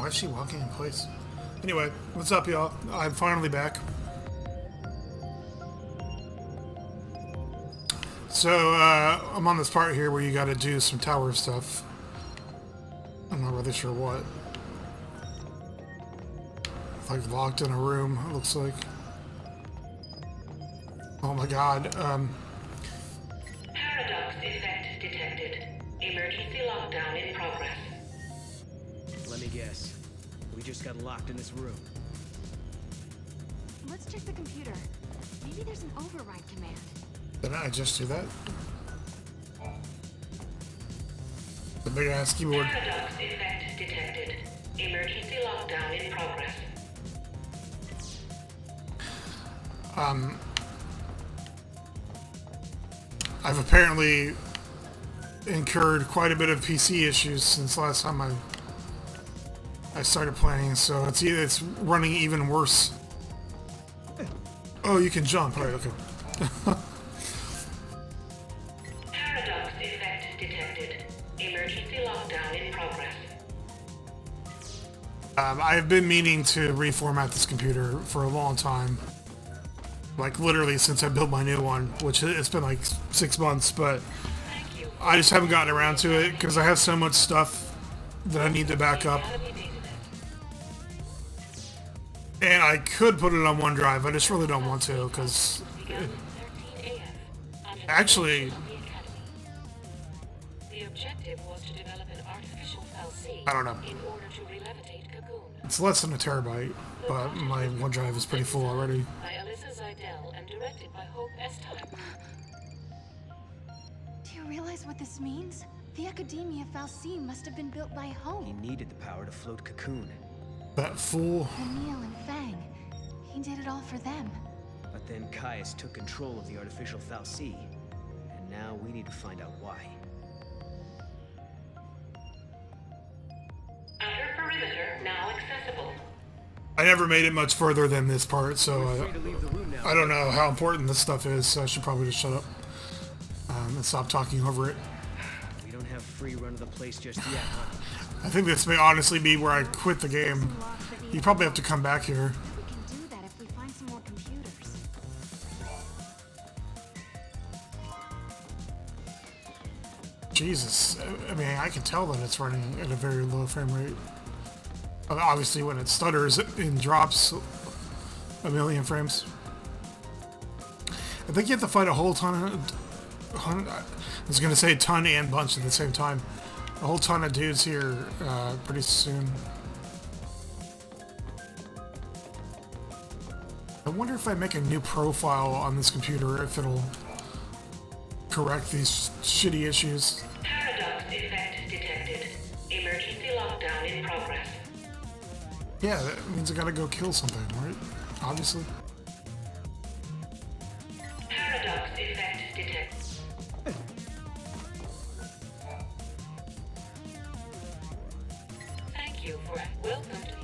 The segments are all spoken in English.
why is she walking in place? Anyway, what's up, y'all? I'm finally back. So, I'm on this part here where you gotta do some tower stuff. I'm not really sure what. Like locked in a room, it looks like. Oh my god, Paradox effect detected. Emergency lockdown in progress. Let me guess. We just got locked in this room. Let's check the computer. Maybe there's an override command. did I just do that? The big ass keyboard. Paradox effect detected. Emergency lockdown in progress. I've apparently incurred quite a bit of PC issues since last time I started playing, so it's running even worse. Oh, you can jump, right? Okay. Paradox effect detected. Emergency lockdown in progress. I've been meaning to reformat this computer for a long time. Like literally since I built my new one, which it's been like 6 months, but I just haven't gotten around to it because I have so much stuff that I need to back up. And I could put it on OneDrive, I just really don't want to because actually, The objective was to develop an artificial fal'C I don't know. in order to re-levitate Cocoon. It's less than a terabyte, but my OneDrive is pretty full already. By Alyssa Zidell and directed by Hope Estime. Do you realize what this means? The Academia fal'C must have been built by He Hope. needed the power to float Cocoon. That fool. Emil and Fang. He did it all for them. But then Caius took control of the artificial fal'C. And now we need to find out why. Outer perimeter now accessible. I never made it much further than this part, so We're free to leave the room now. I don't know how important this stuff is, so I should probably just shut up and stop talking over it. We don't have free run of the place just yet, huh? I think this may honestly be where I quit the game. You probably have to come back here. We can do that if we find some more computers. Jesus. I mean, I can tell that it's running at a very low frame rate. Obviously, when it stutters, it drops a million frames. I think you have to fight a whole ton of... I was going to say ton and bunch at the same time. A whole ton of dudes here pretty soon. I wonder if I make a new profile on this computer, if it'll correct these shitty issues. Paradox effect detected. Emergency lockdown in progress. Yeah, that means I gotta go kill something, right? Obviously. Paradox effect detected. Thank you for welcome to.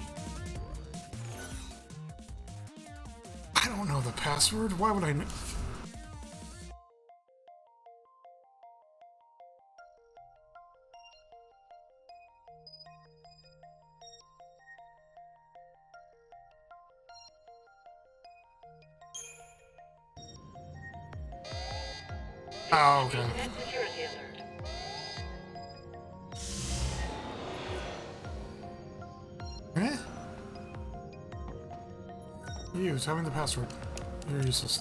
I don't know the password. Why would I know? Oh, okay. Internet security alert. Eh? You, tell me the password. You're useless.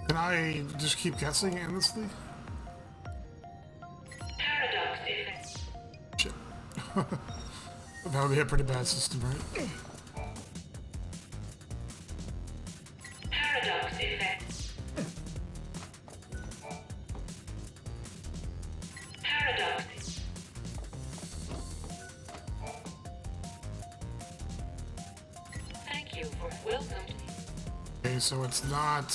Can I just keep guessing endlessly? Paradox effect. Shit. That would be a pretty bad system, right? Paradox effect. Paradox. Thank you for welcome. Okay, so it's not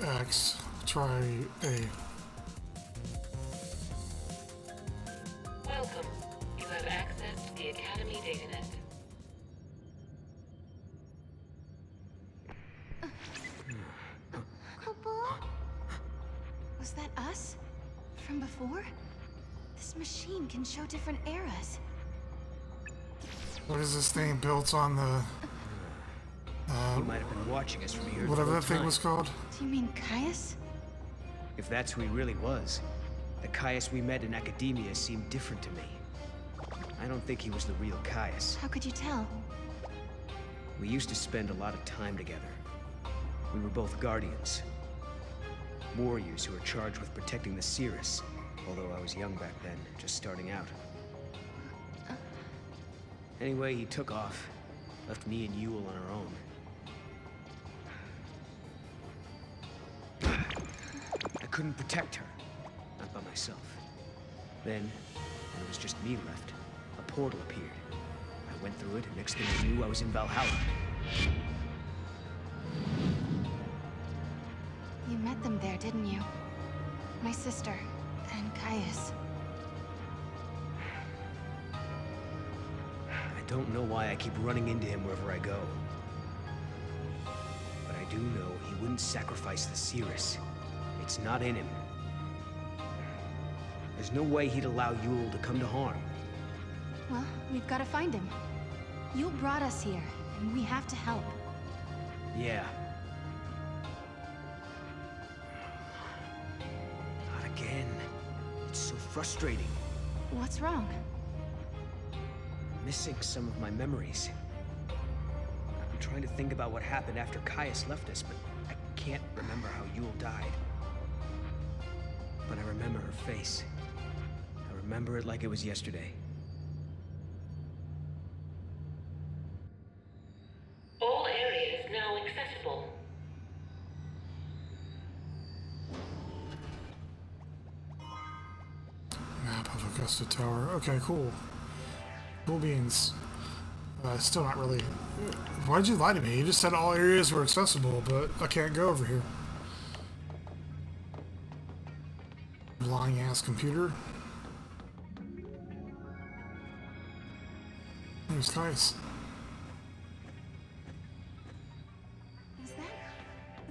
X. Try A. Welcome. You have access to the Academy DataNet. Was that us? From before? This machine can show different eras. What is this thing built on the... He might have been watching us from here. whatever that thing was called? Do you mean Caius? If that's who he really was, the Caius we met in academia seemed different to me. I don't think he was the real Caius. How could you tell? We used to spend a lot of time together. We were both guardians. Warriors who were charged with protecting the Cirrus, although I was young back then, just starting out. Anyway, he took off, left me and Yule on our own. I couldn't protect her, not by myself. Then, when it was just me left, a portal appeared. I went through it, and next thing I knew, I was in Valhalla. You met them there, didn't you? My sister, and Caius. I don't know why I keep running into him wherever I go. But I do know he wouldn't sacrifice the Cirrus. It's not in him. There's no way he'd allow Yule to come to harm. Well, we've got to find him. Yule brought us here, and we have to help. Yeah. Not again. It's so frustrating. What's wrong? Missing some of my memories. I'm trying to think about what happened after Caius left us, but I can't remember how Yule died. But I remember her face. I remember it like it was yesterday. All areas now accessible. Map of Augusta Tower. Okay, cool. Cool beans. Still not really... Why'd you lie to me? You just said all areas were accessible, but I can't go over here. Lying ass computer. There's Caius.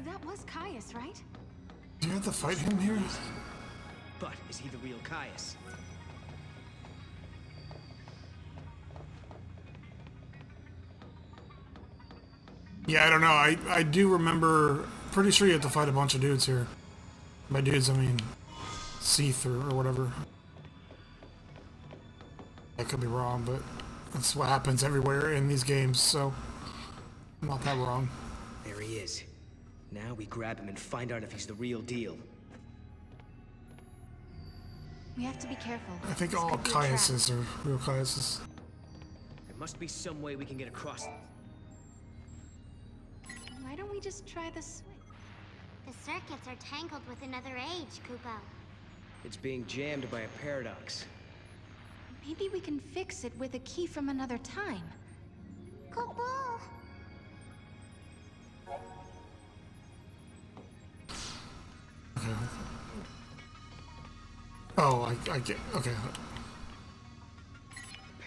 That was Caius, right? Do you have to fight him here? But is he the real Caius? Yeah, I don't know. I do remember... Pretty sure you have to fight a bunch of dudes here. By dudes, I mean... Seath or whatever. I could be wrong, but... That's what happens everywhere in these games, so... I'm not that wrong. There he is. Now we grab him and find out if he's the real deal. We have to be careful. I think This all could be a trap. Caiuses are real Caiuses. There must be some way we can get across. Why don't we just try the switch? The circuits are tangled with another age, Kupo. It's being jammed by a paradox. Maybe we can fix it with a key from another time. Kupo! Okay. Oh, I get... Okay.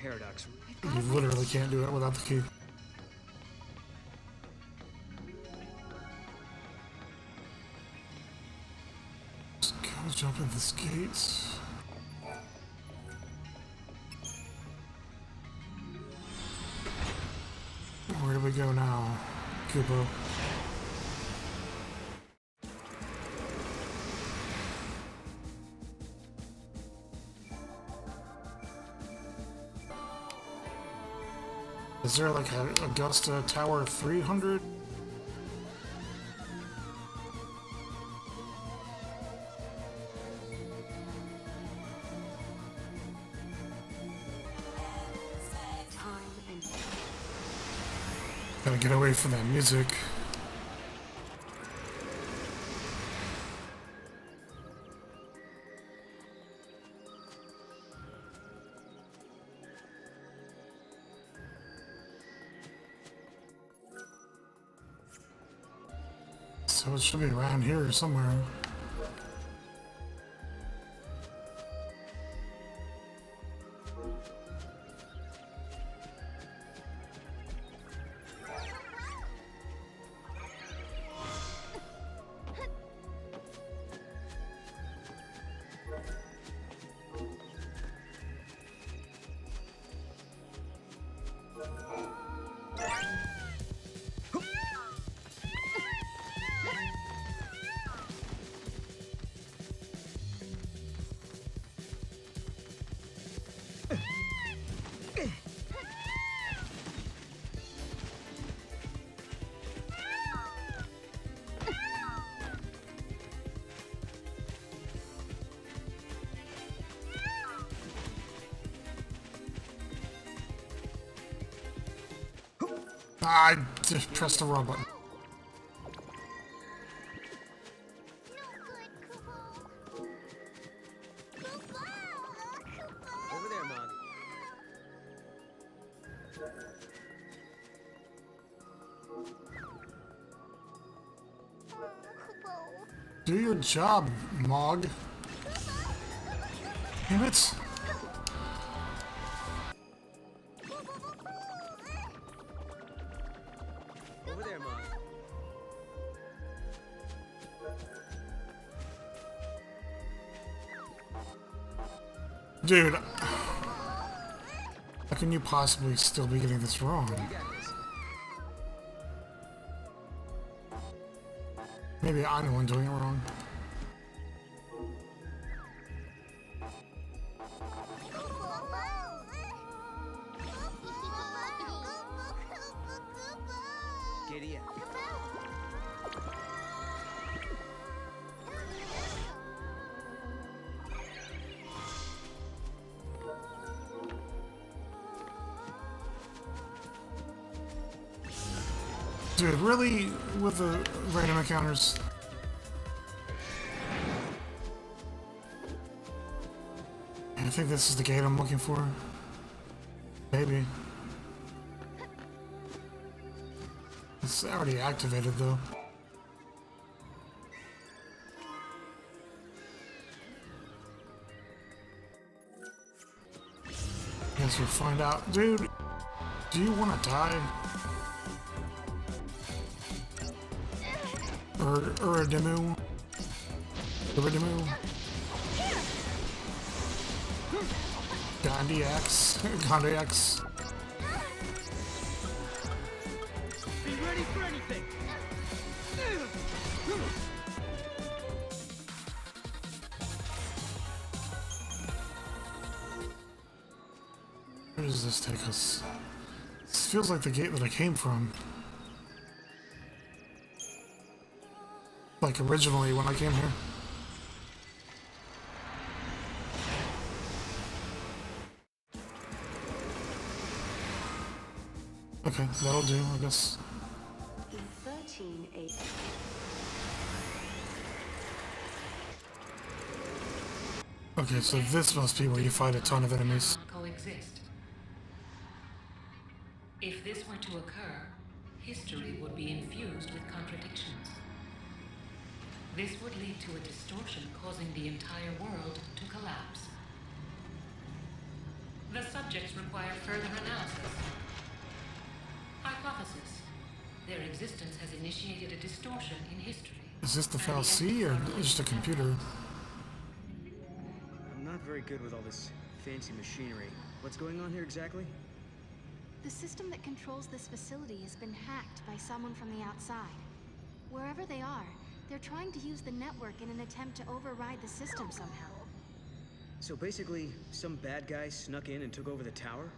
Paradox. You literally can't do it without the key. Just go jump in this gate. Where do we go now, Kupo? Is there like a Augusta Tower 300? Gotta get away from that music. So it should be around here somewhere. I just pressed the wrong button. Over there, Mog. Do your job, Mog. Damn it. Over there, Mog. Dude, how can you possibly still be getting this wrong? You got this. Maybe I'm the one doing it wrong. Giddy up. Dude, really? With the random encounters? I think this is the gate I'm looking for. Maybe. It's already activated though. Guess we'll find out. Dude, do you want to die? Uridimu? Uridimu? Gandhi X? Gandhi X? Be ready for anything. Where does this take us? This feels like the gate that I came from. Like originally when I came here. Okay, that'll do, I guess. XIII-2. Okay, so this must be where you fight a ton of enemies. Coexist. If this were to occur, history would be infused with contradictions. This would lead to a distortion causing the entire world to collapse. The subjects require further analysis. Hypothesis. Their existence has initiated a distortion in history. Is this the fallacy or just a computer? I'm not very good with all this fancy machinery. What's going on here exactly? The system that controls this facility has been hacked by someone from the outside. Wherever they are, they're trying to use the network in an attempt to override the system somehow. So basically, some bad guy snuck in and took over the tower?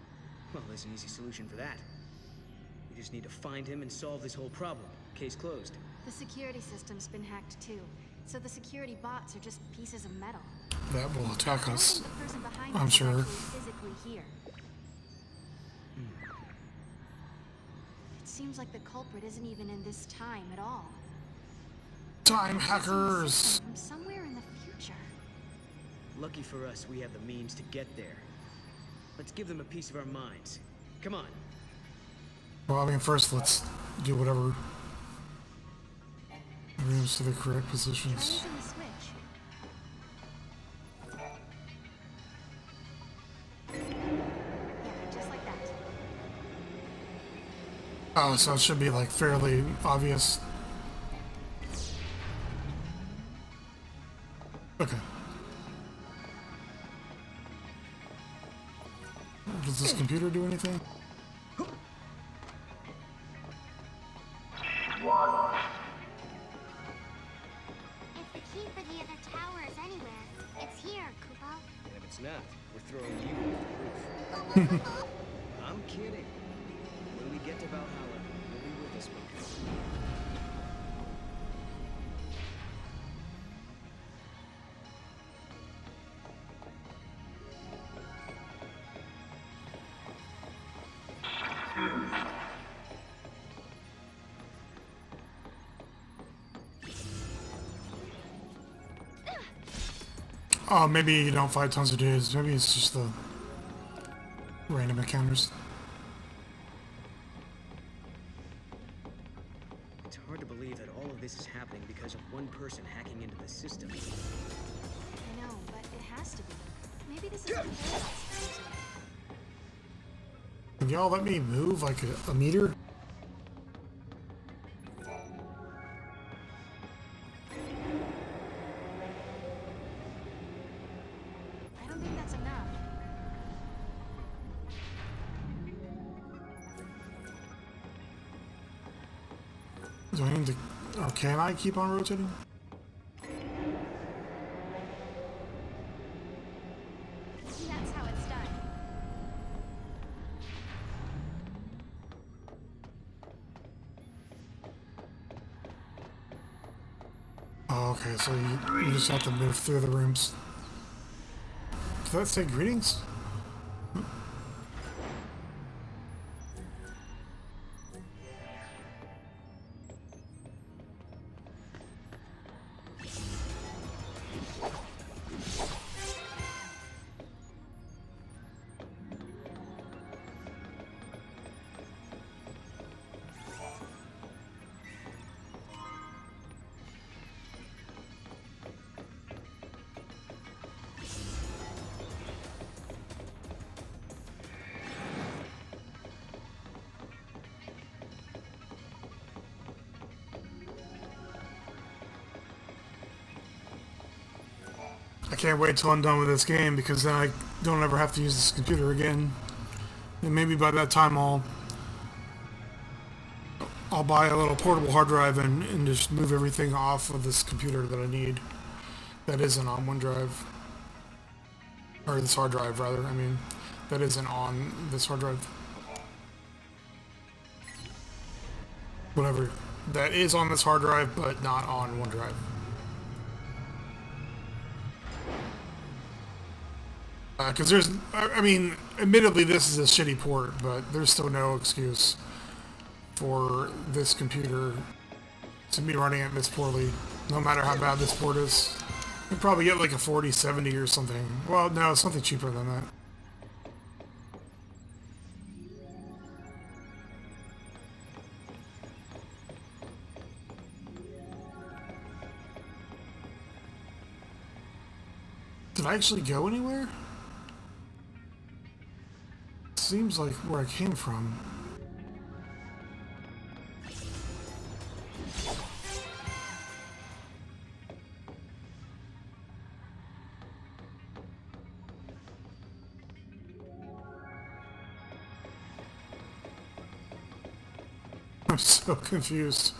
Well, there's an easy solution for that. We just need to find him and solve this whole problem. Case closed. The security system's been hacked too, so the security bots are just pieces of metal. That will attack I don't us. think the person behind I'm this is sure. actually physically here. It seems like the culprit isn't even in this time at all. Time It's a hackers! system from somewhere in the future. Lucky for us, we have the means to get there. Let's give them a piece of our minds. Come on. Well, I mean, first let's do whatever moves to the correct Try positions. using the switch. Yeah, just like that. Oh, so it should be like fairly obvious. Okay. Does this computer do anything? If the key for the other tower is anywhere, it's here, Kupo. And if it's not, we're throwing you off the roof. I'm kidding. When we get to Valhalla, you'll be with us, Mako. Oh, maybe you don't fight tons of dudes. Maybe it's just the random encounters. It's hard to believe that all of this is happening because of one person hacking into the system. I know, but it has to be. Maybe this is a paradox. Can y'all let me move like a meter? I don't think that's enough. Do I need to... Or can I keep on rotating? That's how it's done. Oh, okay, so you just have to move through the rooms. Does that say greetings? I can't wait till I'm done with this game because then I don't ever have to use this computer again. And maybe by that time I'll buy a little portable hard drive and just move everything off of this computer that I need. That isn't on OneDrive. Or this hard drive rather, I mean. That isn't on this hard drive. Whatever. That is on this hard drive but not on OneDrive. Because there's, I mean, admittedly this is a shitty port, but there's still no excuse for this computer to be running it this poorly, no matter how bad this port is. You'd probably get like a 4070 or something. Well, no, something cheaper than that. Did I actually go anywhere? Seems like where I came from. I'm so confused.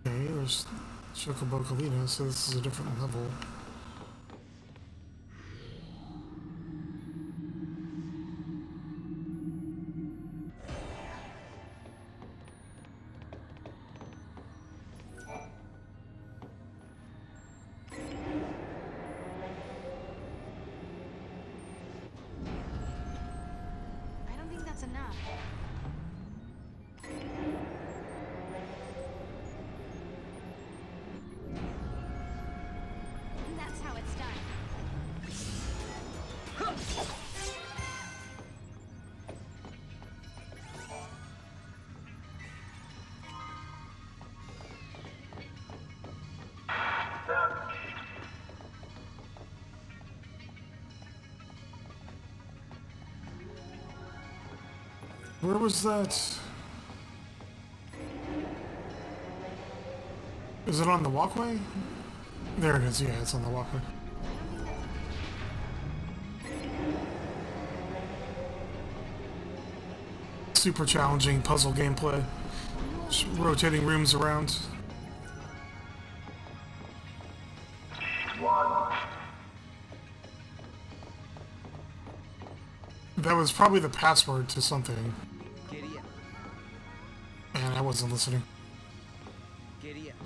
Okay, there's Chocobo Colina, so this is a different level. I don't think that's enough. That's how it's done. Where was that? Is it on the walkway? There it is, yeah, it's on the walkway. Super challenging puzzle gameplay. Just rotating rooms around. That was probably the password to something. Giddy up. And I wasn't listening. Giddy up.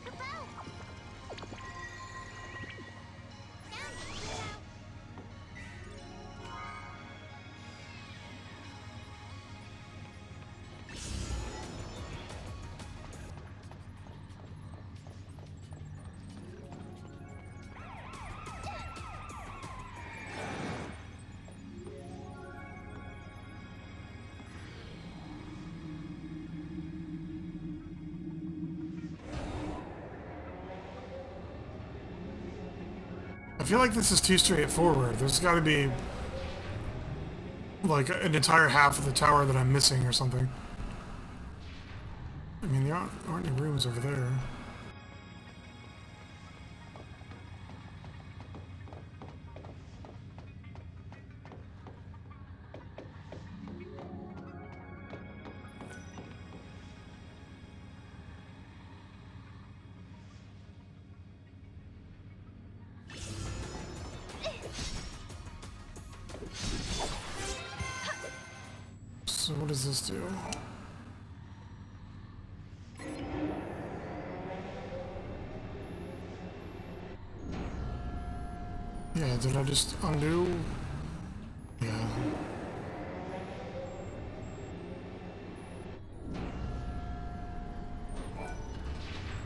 feel like this is too straightforward. There's got to be like an entire half of the tower that I'm missing or something. I mean, there aren't any rooms over there. So what does this do? Yeah, did I just undo? Yeah.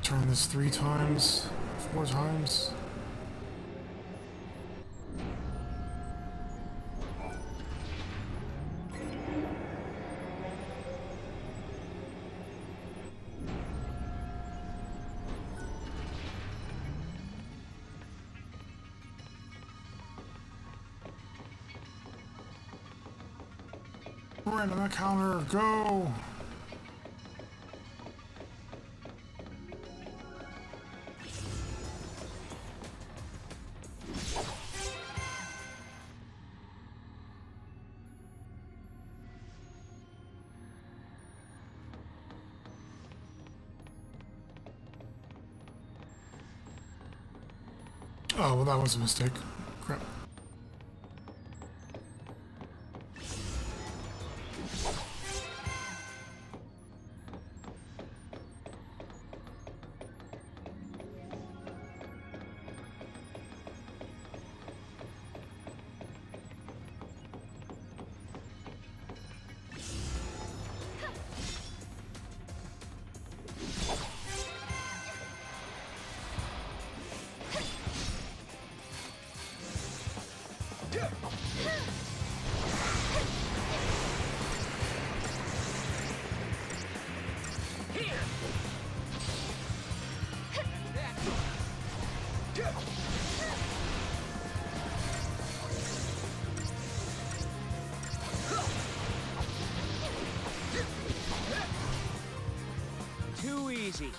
Turn this 3 times, 4 times. Random encounter, go! Oh, well that was a mistake. Crap. Too easy.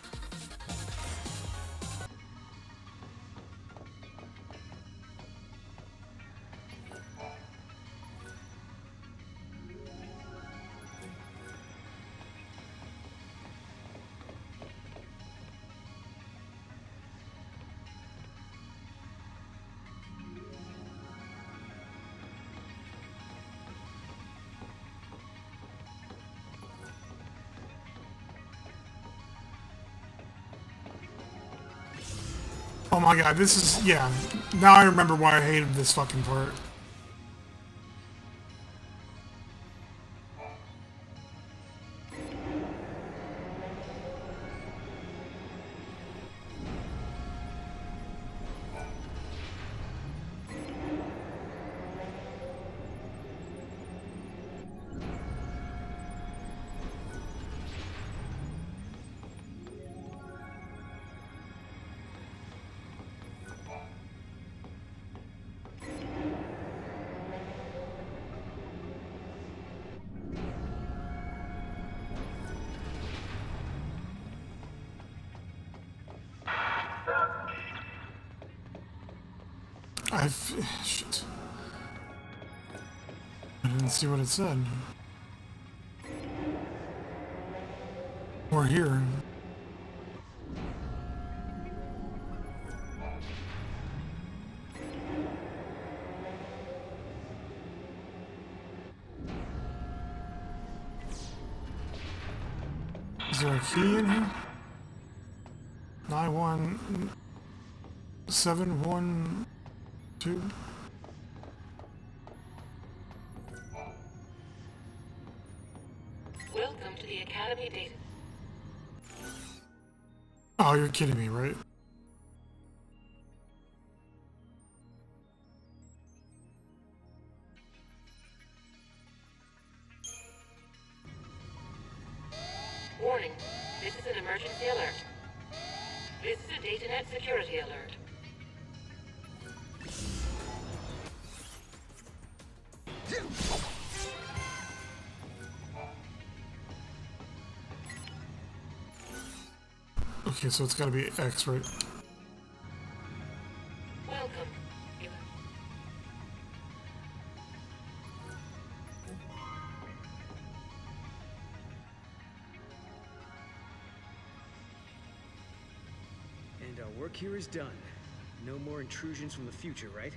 Oh my god, this is, yeah. Now I remember why I hated this fucking part. Shit. I didn't see what it said. We're here. Is there a key in here? 91712. Welcome to the Academy data. Oh, you're kidding me, right? Warning, this is an emergency alert. This is a DataNet security alert. Okay, so it's gotta be X, right? Welcome. And our work here is done. No more intrusions from the future, right?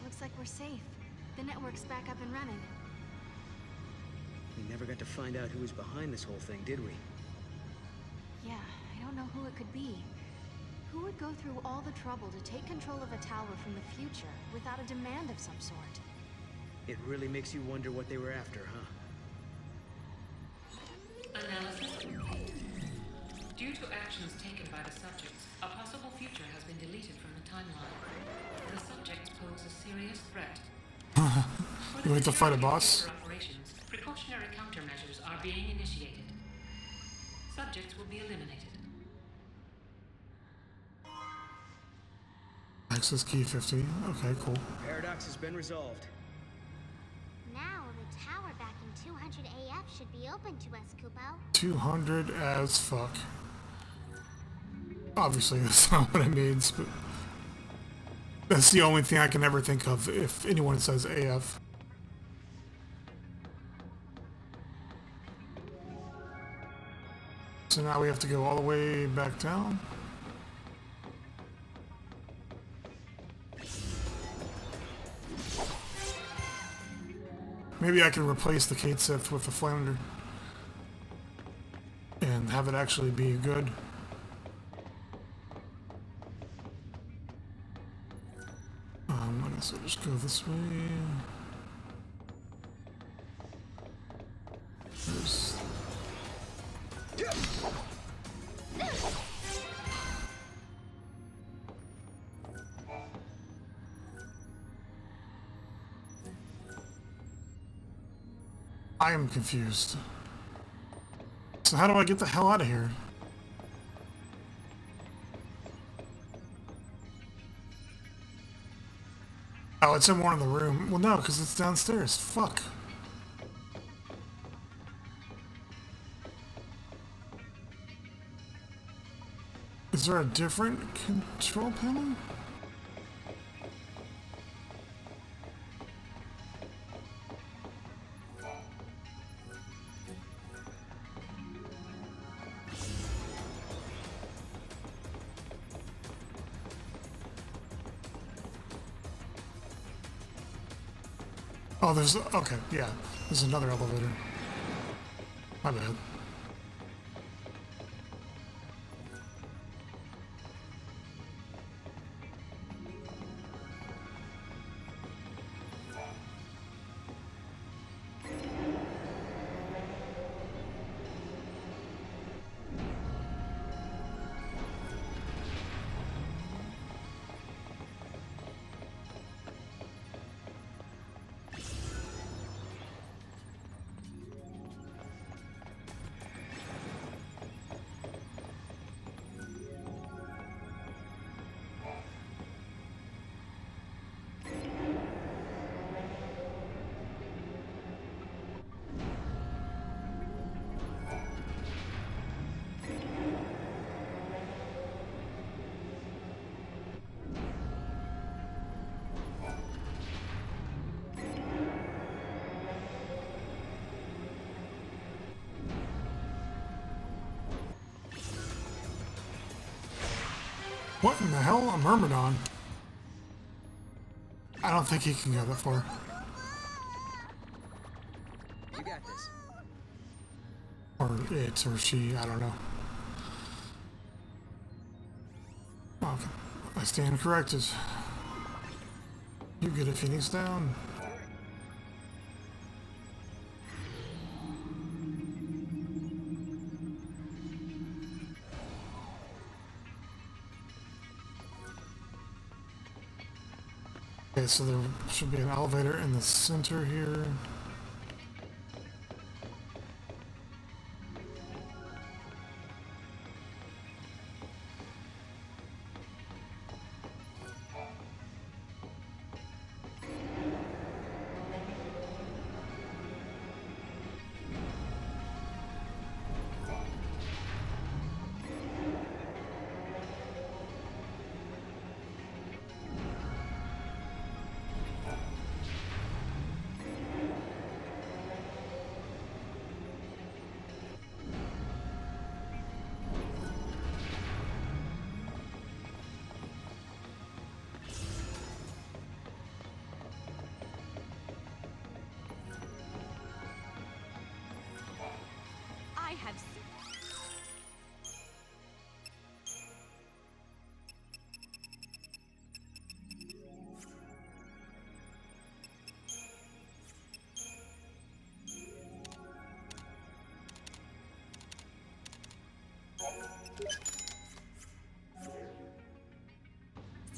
Looks like we're safe. The network's back up and running. We never got to find out who was behind this whole thing, did we? Yeah, I don't know who it could be. Who would go through all the trouble to take control of a tower from the future without a demand of some sort? It really makes you wonder what they were after, huh? Analysis complete. Due to actions taken by the subjects, a possible future has been deleted from the timeline. The subjects pose a serious threat. You want to fight a boss? For operations, precautionary countermeasures are being initiated. Subjects will be eliminated. Access key 50. Okay, cool. Paradox has been resolved. Now the tower back in 200 AF should be open to us, Kupo. 200 as fuck. Obviously, that's not what it means, but that's the only thing I can ever think of if anyone says AF. So now we have to go all the way back down. Maybe I can replace the Kate Sith with the Flounder and have it actually be good. I guess I'll just go this way. There's... I am confused. So how do I get the hell out of here? Oh, it's in one of the room. Well, no, because it's downstairs. Fuck. Is there a different control panel? Oh, there's... Okay, yeah. There's another elevator. My bad. What in the hell? A Myrmidon? I don't think he can go that far. You got this. Or it, or she, I don't know. Okay. I stand corrected. You get a Phoenix down. Okay, so there should be an elevator in the center here.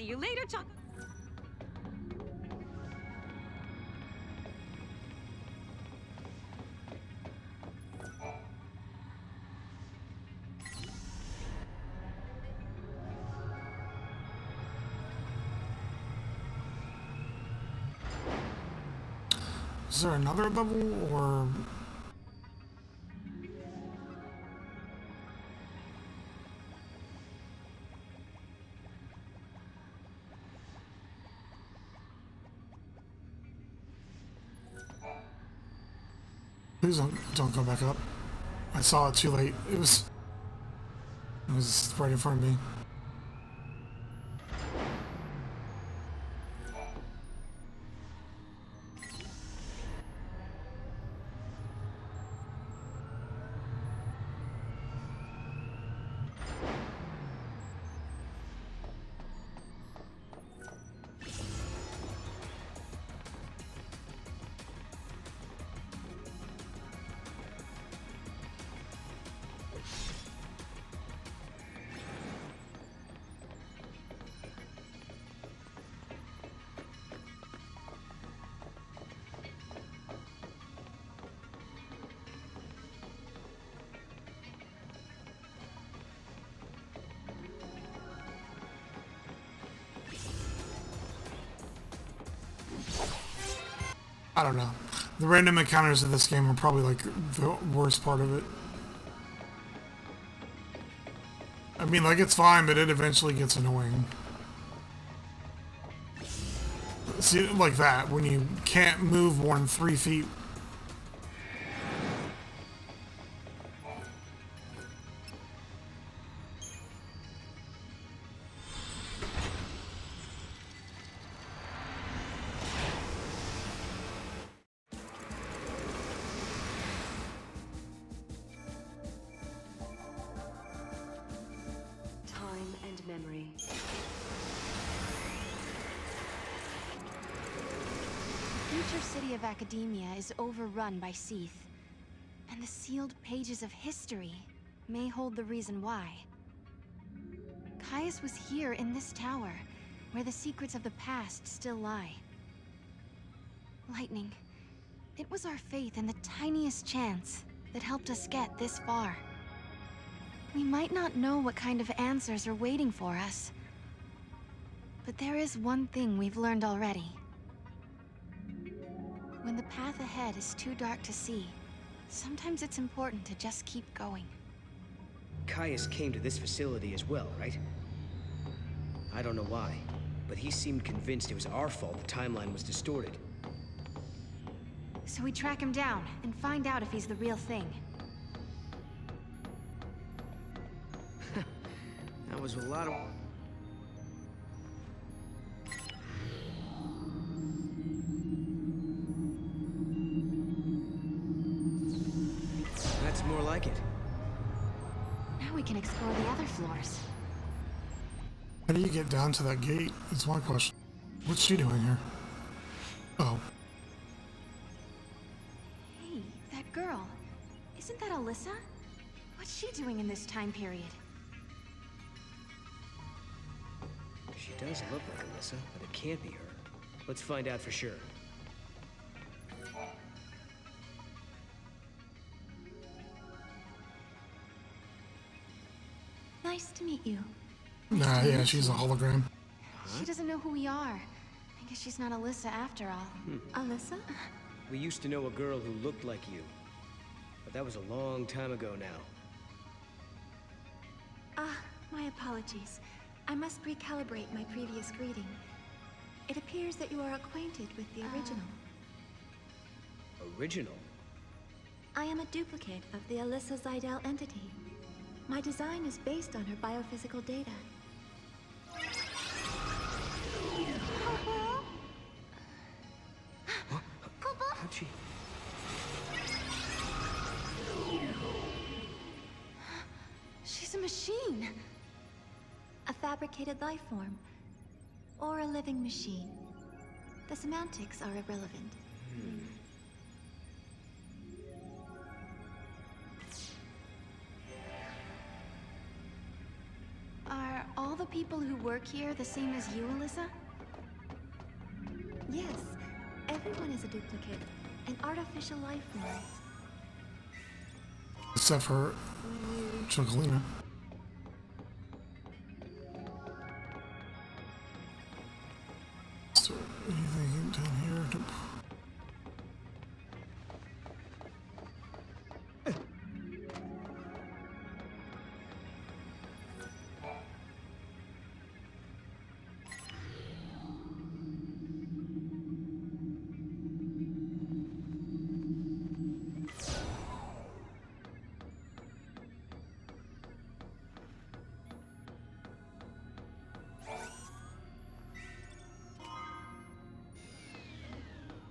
See you later, Chuck. Is there another level, or... Please don't go back up. I saw it too late. It was right in front of me. I don't know. The random encounters of this game are probably like the worst part of it. I mean, like, it's fine, but it eventually gets annoying. See, like that, when you can't move more than 3 feet. Time and memory. Future city of academia is overrun by XIII, and the sealed pages of history may hold the reason why. Caius was here in this tower, where the secrets of the past still lie. Lightning, it was our faith in the tiniest chance that helped us get this far. We might not know what kind of answers are waiting for us, but there is one thing we've learned already. When the path ahead is too dark to see, sometimes it's important to just keep going. Caius came to this facility as well, right? I don't know why, but he seemed convinced it was our fault the timeline was distorted. So we track him down and find out if he's the real thing. That was a lot of... That's more like it. Now we can explore the other floors. How do you get down to that gate? Is my question. What's she doing here? Oh. Hey, that girl. Isn't that Alyssa? What's she doing in this time period? She does look like Alyssa, but it can't be her. Let's find out for sure. Nice to meet you. Nah, yeah, she's a hologram. She doesn't know who we are. I guess she's not Alyssa after all. Alyssa? We used to know a girl who looked like you. But that was a long time ago now. My apologies. I must recalibrate my previous greeting. It appears that you are acquainted with the original. Original? I am a duplicate of the Alyssa Zidell entity. My design is based on her biophysical data. How'd she... She's a machine. A fabricated life form. Or a living machine. The semantics are irrelevant. Are all the people who work here the same as you, Alyssa? Yes, everyone is a duplicate, an artificial life form. Except for Chunkalina. So, anything down here? Nope.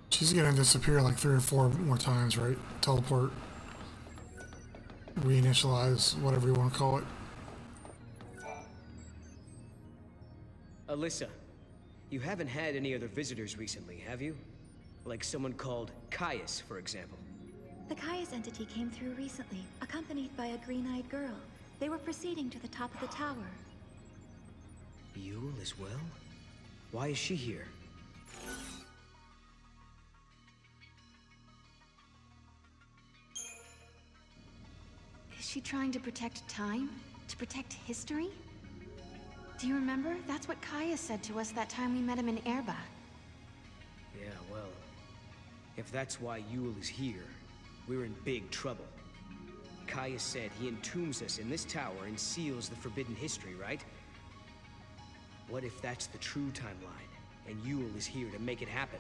She's gonna disappear like 3 or 4 more times, right? Teleport, reinitialize, whatever you want to call it. Alyssa, you haven't had any other visitors recently, have you? Like someone called Caius, for example. The Caius entity came through recently, accompanied by a green-eyed girl. They were proceeding to the top of the tower. Yule as well? Why is she here? Is she trying to protect time? To protect history? Do you remember? That's what Kaya said to us that time we met him in Erba. Yeah, well, if that's why Yule is here, we're in big trouble. Caius said he entombs us in this tower and seals the forbidden history, right? What if that's the true timeline, and Yule is here to make it happen?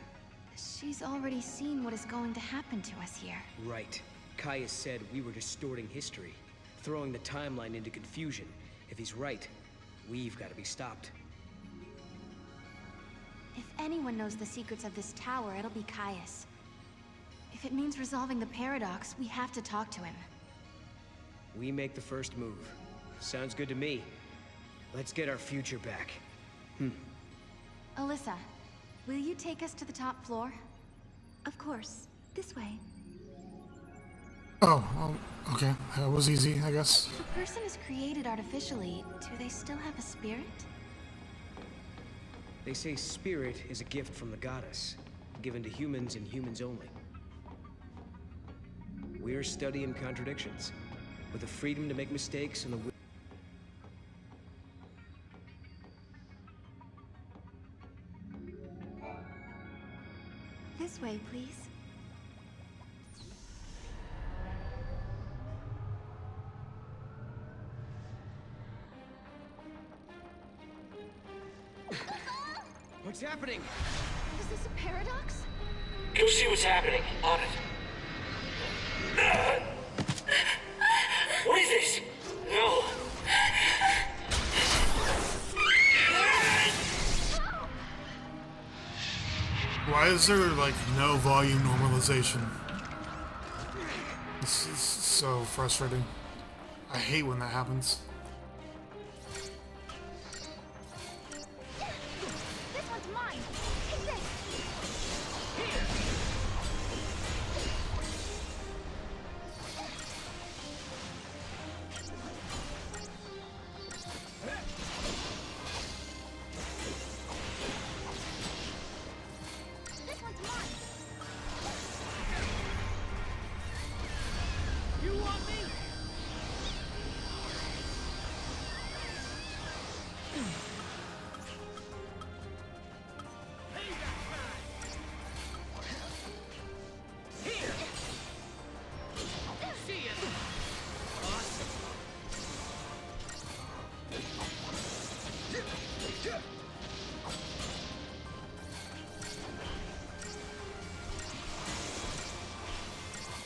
She's already seen what is going to happen to us here. Right. Caius said we were distorting history, throwing the timeline into confusion. If he's right, we've got to be stopped. If anyone knows the secrets of this tower, it'll be Caius. If it means resolving the paradox, we have to talk to him. We make the first move. Sounds good to me. Let's get our future back. Alyssa, will you take us to the top floor? Of course. This way. Oh, well, okay. That was easy, I guess. If a person is created artificially, do they still have a spirit? They say spirit is a gift from the goddess, given to humans and humans only. We're studying contradictions, with the freedom to make mistakes and the This way, please. What's happening? Is this a paradox? Go see what's happening. On it. What is this? No. Why is there, like, no volume normalization? This is so frustrating. I hate when that happens. This one's mine. Take this. This one's mine. You want me?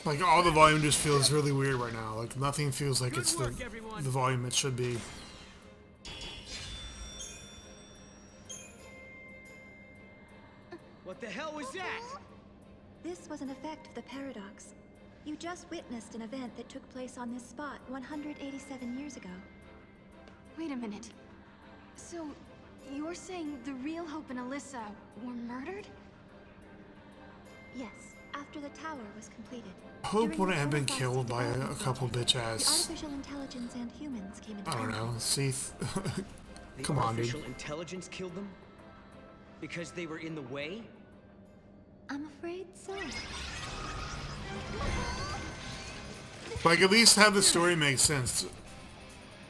Like, all the volume just feels really weird right now. Like, nothing feels like it's the volume it should be. What the hell was that? This was an effect of the paradox. You just witnessed an event that took place on this spot 187 years ago. Wait a minute. So, you're saying the real Hope and Alyssa were murdered? Yes, after the tower was completed. Hope During wouldn't the have been Holocaust killed by a development couple project, bitch ass, the artificial intelligence and humans came into I don't know, conflict. Seath. The Come on, dude. artificial intelligence killed them? Because they were in the way? I'm afraid so. Like, at least have the story make sense.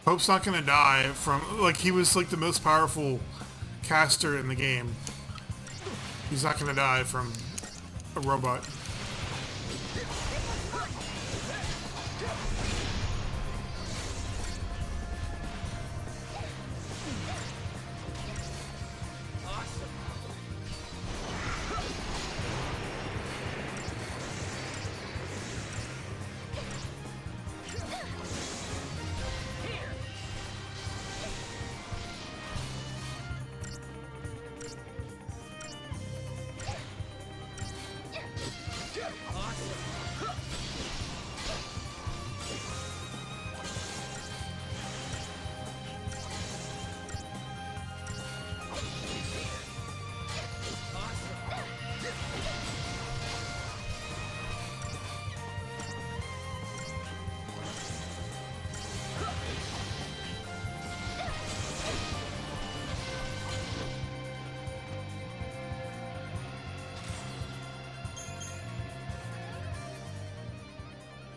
Hope's not gonna die from, like, he was like the most powerful caster in the game. He's not gonna die from a robot.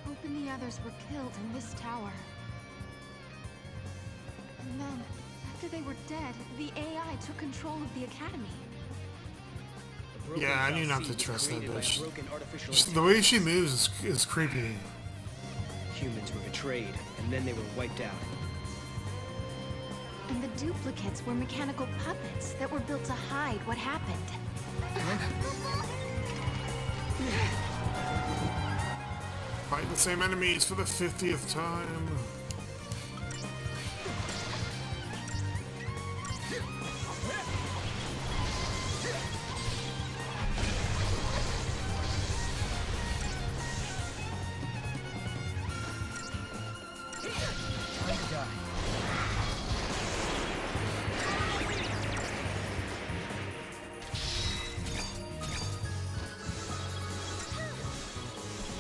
Hope and the others were killed in this tower. And then, after they were dead, the AI took control of the academy. Yeah, I knew not to trust that bitch. Artificial Just the way she moves is creepy. Humans were betrayed, and then they were wiped out. And the duplicates were mechanical puppets that were built to hide what happened. Fight the same enemies for the 50th time.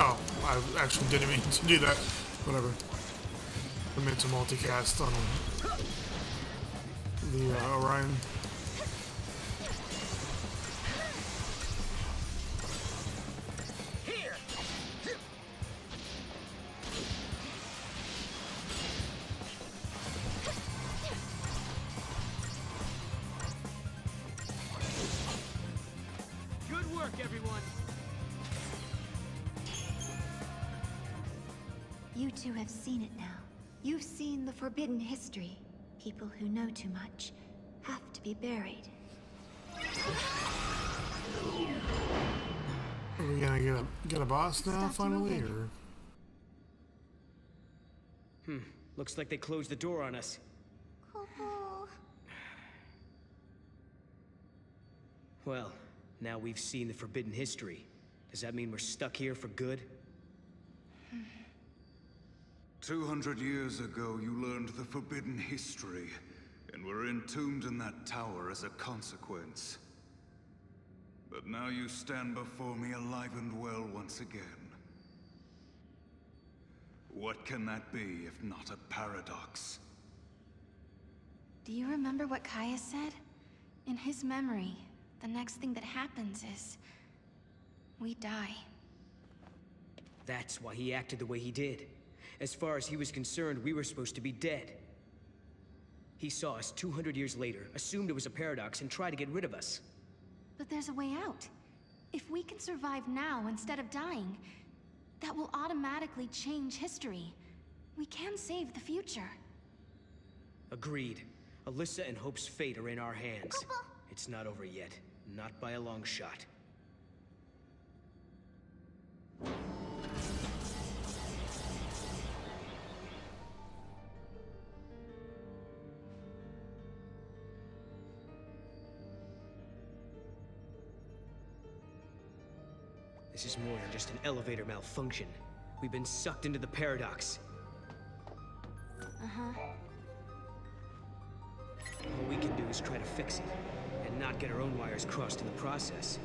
Oh, I actually didn't mean to do that. Whatever. I meant to multicast on the Orion. Good work, everyone! You two have seen it now. You've seen the forbidden history. People who know too much have to be buried. Are we gonna get a boss now, Stop finally, moving. or? Looks like they closed the door on us. Well, now we've seen the forbidden history. Does that mean we're stuck here for good? 200 years ago, you learned the forbidden history, and were entombed in that tower as a consequence. But now you stand before me alive and well once again. What can that be if not a paradox? Do you remember what Kaya said? In his memory, the next thing that happens is... we die. That's why he acted the way he did. As far as he was concerned, we were supposed to be dead. He saw us 200 years later, assumed it was a paradox, and tried to get rid of us. But there's a way out. If we can survive now instead of dying, that will automatically change history. We can save the future. Agreed. Alyssa and Hope's fate are in our hands. It's not over yet. Not by a long shot. This is more than just an elevator malfunction. We've been sucked into the paradox. All we can do is try to fix it, and not get our own wires crossed in the process.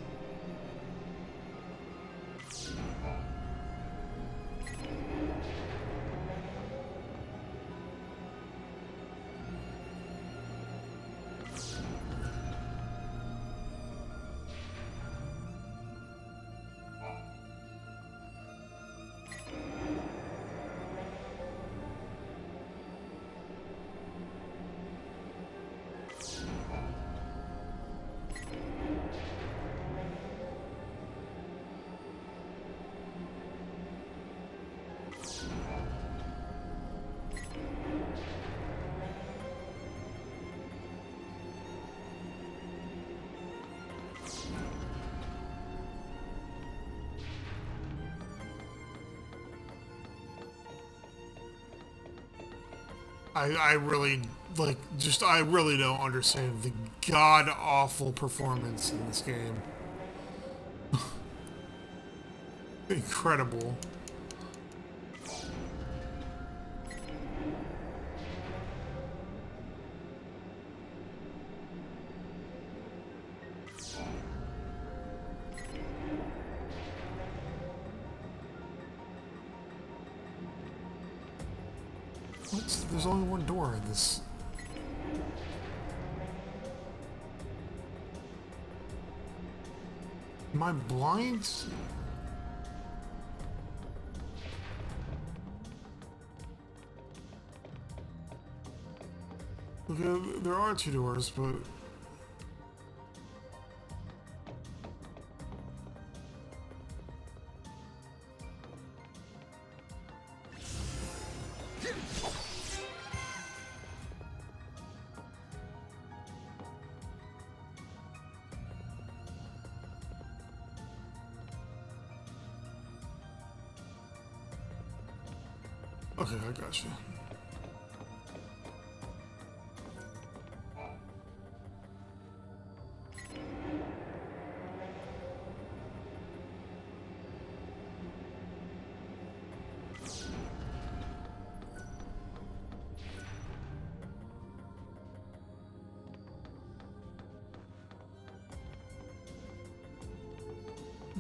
I really, like, just, I really don't understand the god-awful performance in this game. Incredible. What? There's only one door in this. Am I blind? Okay, there are two doors, but... Okay, I got you.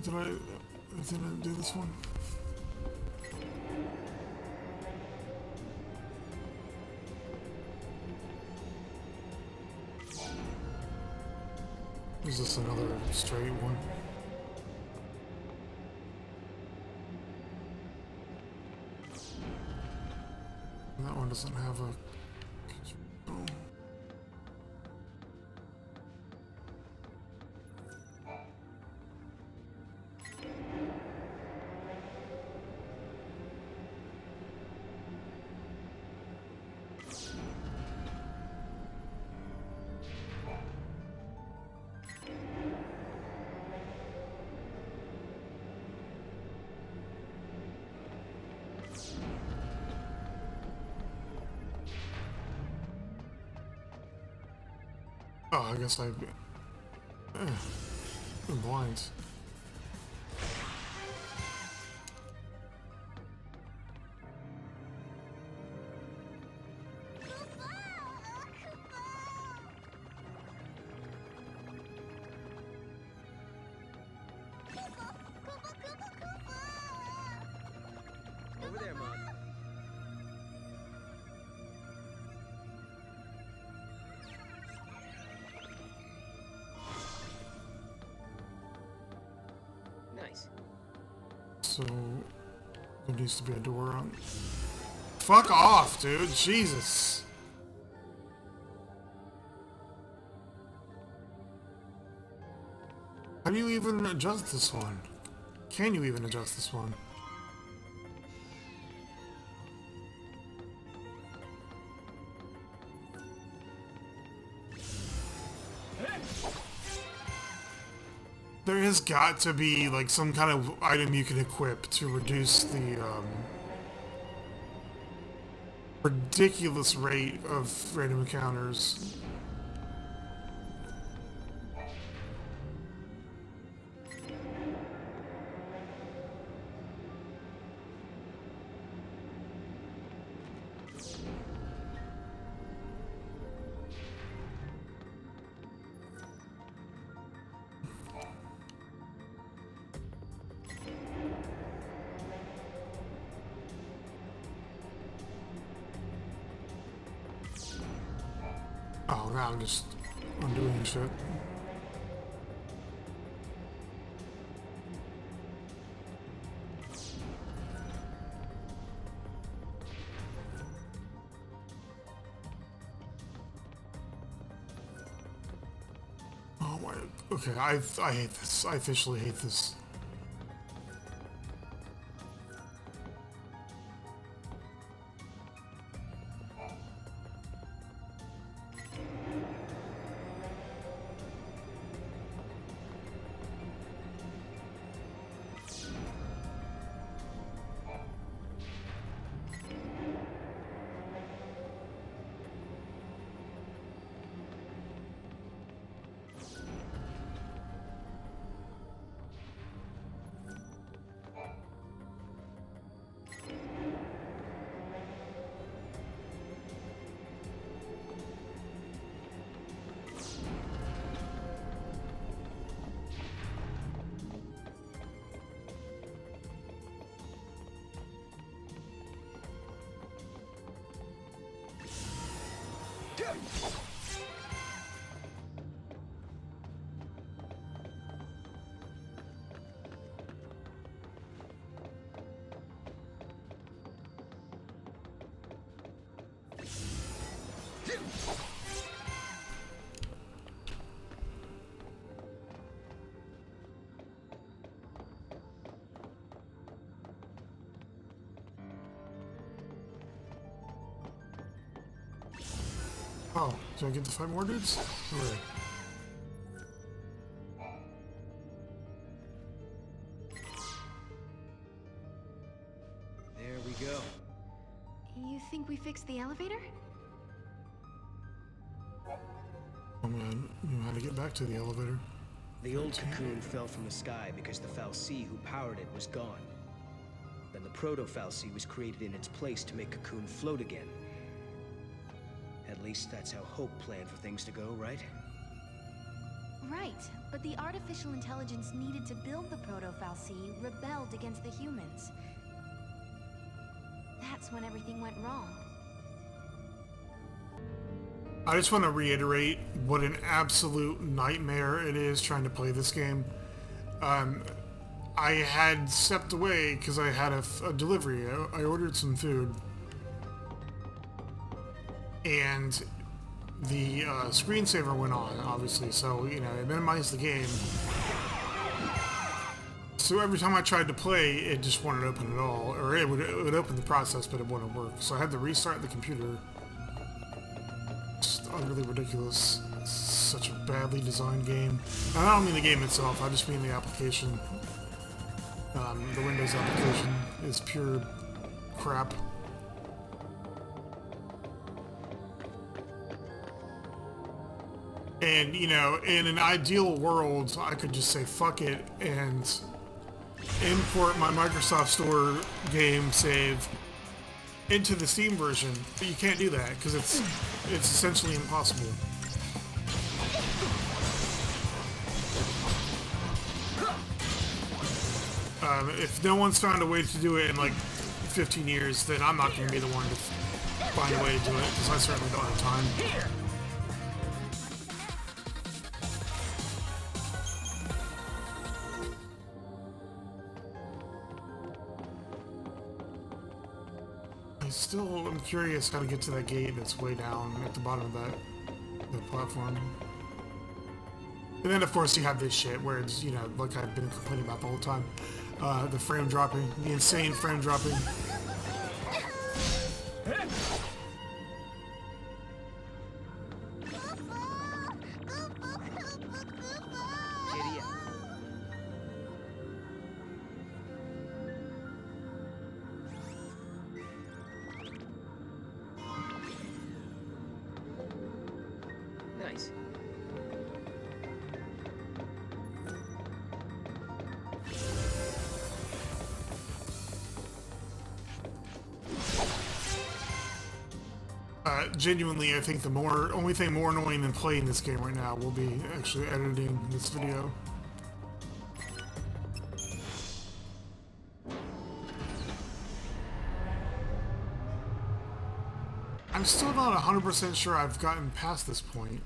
Did I do this one? Is this another straight one? That one doesn't have a control. Oh, I guess I'm blind. Over there, Mom. Nice. So there needs to be a door on. Fuck off, dude. Jesus. How do you even adjust this one? Can you even adjust this one? There has got to be like some kind of item you can equip to reduce the ridiculous rate of random encounters. Oh, now I'm just undoing shit. Oh my, okay, I hate this. I officially hate this. Oh, do I get to fight more dudes? Hooray. There we go. You think we fixed the elevator? I'm gonna know how to get back to the elevator. The old cocoon fell from the sky because the Fal'Cie who powered it was gone. Then the proto-Fal'Cie was created in its place to make Cocoon float again. At least that's how Hope planned for things to go, right? Right, but the artificial intelligence needed to build the proto-Fal'Cie rebelled against the humans. That's when everything went wrong. I just want to reiterate what an absolute nightmare it is trying to play this game. I had stepped away because I had a delivery. I ordered some food. And the screensaver went on, obviously, so, you know, it minimized the game. So every time I tried to play, it just wouldn't open at all. Or it would open the process, but it wouldn't work. So I had to restart the computer. Just utterly ridiculous. Such a badly designed game. And I don't mean the game itself, I just mean the application. The Windows application is pure crap. And, you know, in an ideal world, I could just say fuck it and import my Microsoft Store game save into the Steam version. But you can't do that because it's essentially impossible. If no one's found a way to do it in like 15 years, then I'm not going to be the one to find a way to do it because I certainly don't have time. I'm curious how to get to that gate that's way down at the bottom of the platform. And then, of course, you have this shit where it's, you know, like I've been complaining about the whole time. The frame dropping, the insane frame dropping. Nice. Genuinely, I think the only thing more annoying than playing this game right now will be actually editing this video. I'm still not 100% sure I've gotten past this point.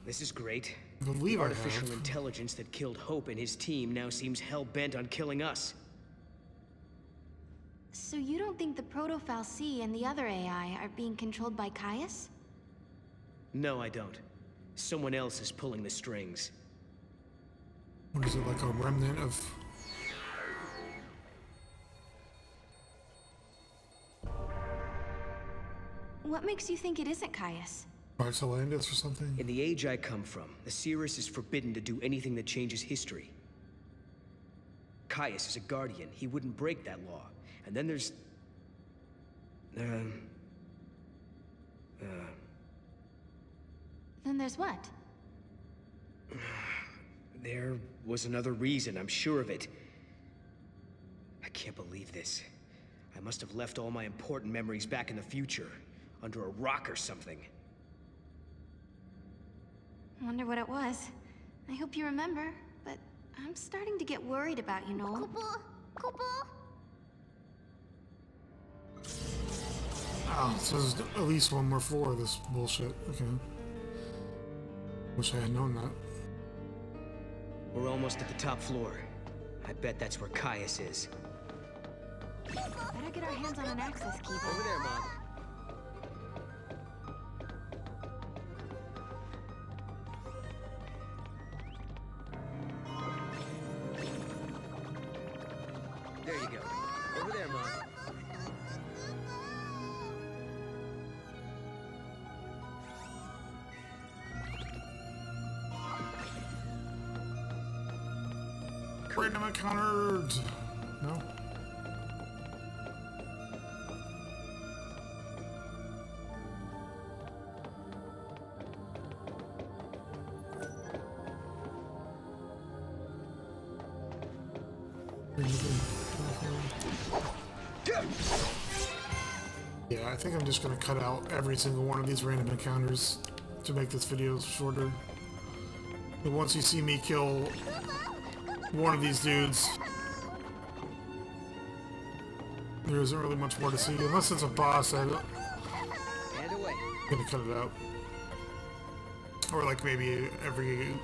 This is great. I believe The I artificial have. intelligence that killed Hope and his team now seems hell-bent on killing us. So you don't think the proto-Fal'Cie and the other AI are being controlled by Caius? No, I don't. Someone else is pulling the strings. What is it, like a remnant of... What makes you think it isn't Caius? Bartolandis or something? In the age I come from, the Cirrus is forbidden to do anything that changes history. Caius is a guardian. He wouldn't break that law. And then there's... Then there's what? There was another reason, I'm sure of it. I can't believe this. I must have left all my important memories back in the future, under a rock or something. Wonder what it was. I hope you remember, but I'm starting to get worried about you, Noel. Kupo? Kupo? Oh, so there's at least one more floor of this bullshit. Okay. Wish I had known that. We're almost at the top floor. I bet that's where Caius is. Better get our hands on an access key. Over there, Mom. There you go. Over there, Mom. Random encountered. No. Yeah, I think I'm just gonna cut out every single one of these random encounters to make this video shorter. But once you see me kill one of these dudes, there isn't really much more to see. Unless it's a boss, I'm And away. gonna cut it out. Or like maybe every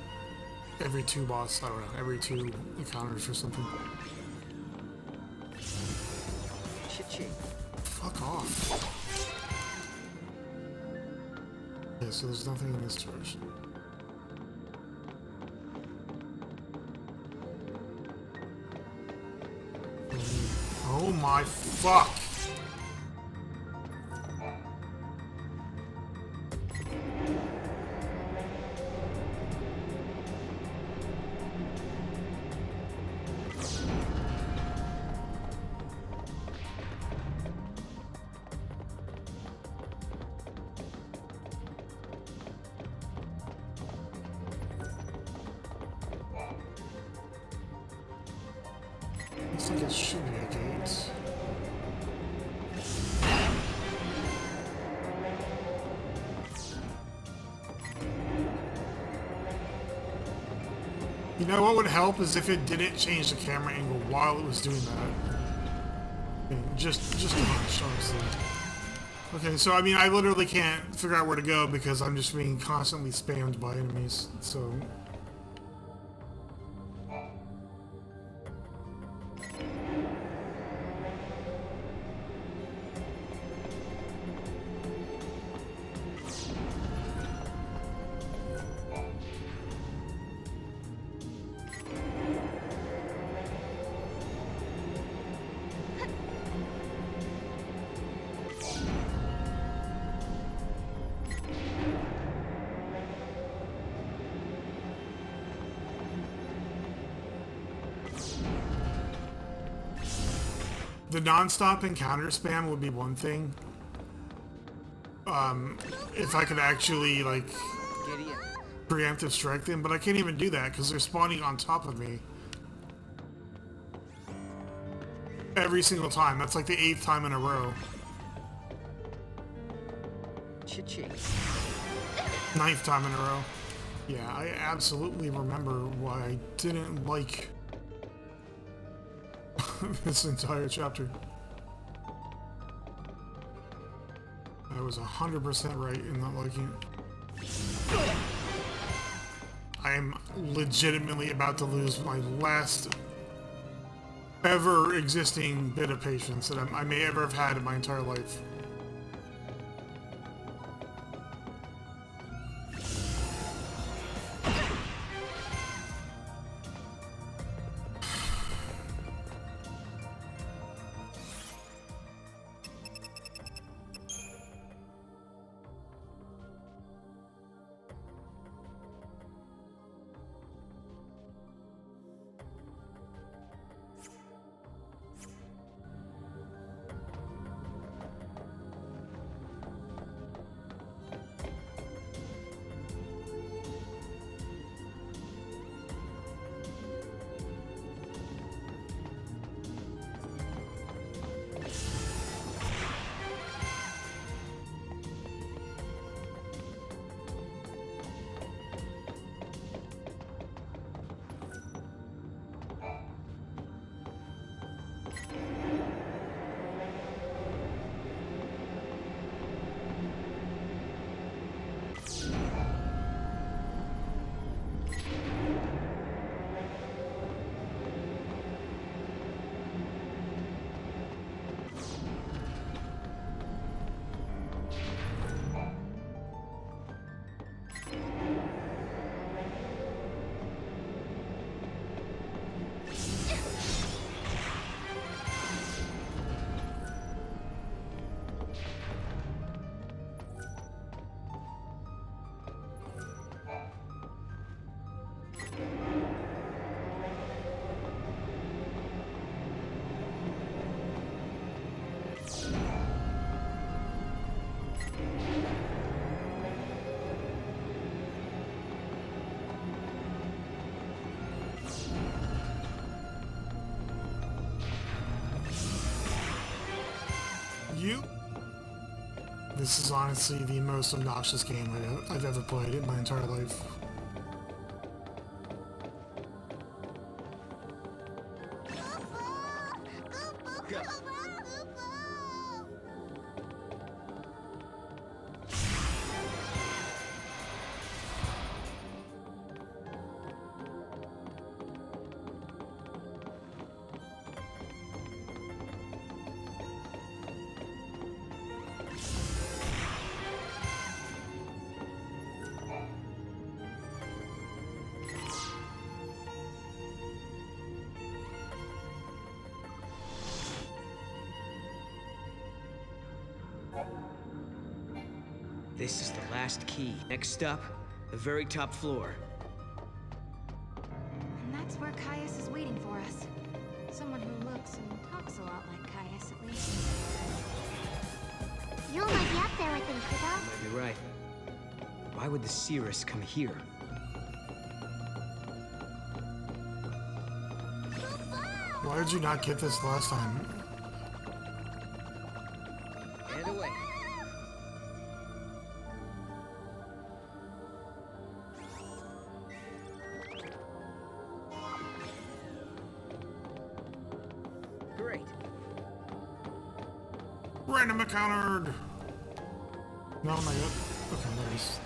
two boss, I don't know, every two encounters or something. Cha-ching. Fuck off. Yeah, so there's nothing in this direction. Oh my fuck! Looks like it should be a gate. You know what would help is if it didn't change the camera angle while it was doing that. I mean, just a hunch, honestly. Okay, so I mean, I literally can't figure out where to go because I'm just being constantly spammed by enemies, so... The non-stop encounter spam would be one thing. If I could actually, like, preemptive strike them, but I can't even do that because they're spawning on top of me. Every single time. That's like the 8th time in a row. Cha-ching. 9th time in a row. Yeah, I absolutely remember why I didn't like this entire chapter. I was 100% right in not liking it. I am legitimately about to lose my last ever existing bit of patience that I may ever have had in my entire life. This is honestly the most obnoxious game I've ever played in my entire life. This is the last key. Next up, the very top floor. And that's where Caius is waiting for us. Someone who looks and talks a lot like Caius, at least. You might be up there with him, Kudo. You might be right. Why would the Cirrus come here? Why did you not get this last time? Get away. Great. Random encountered! No, not yet. Okay, nice.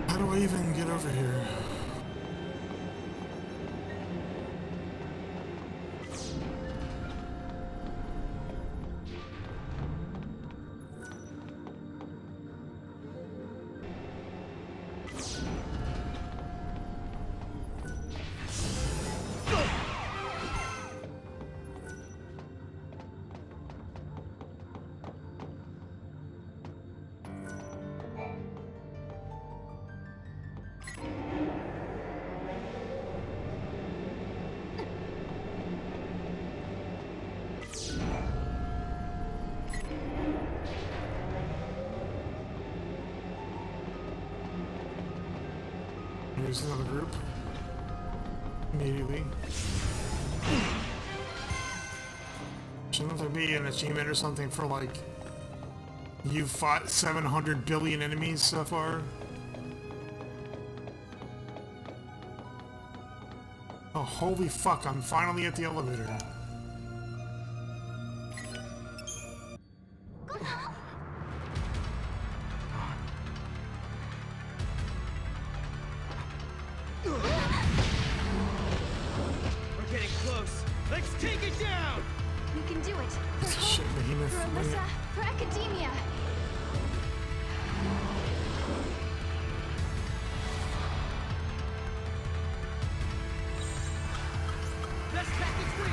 How do I even get over here? Here's another group. Immediately. Shouldn't there be an achievement or something for like you've fought 700 billion enemies so far? Oh, holy fuck, I'm finally at the elevator. We're getting close. Let's take it down! We can do it. For Shit, hope, behemoth. for Alyssa, for academia. Best package win!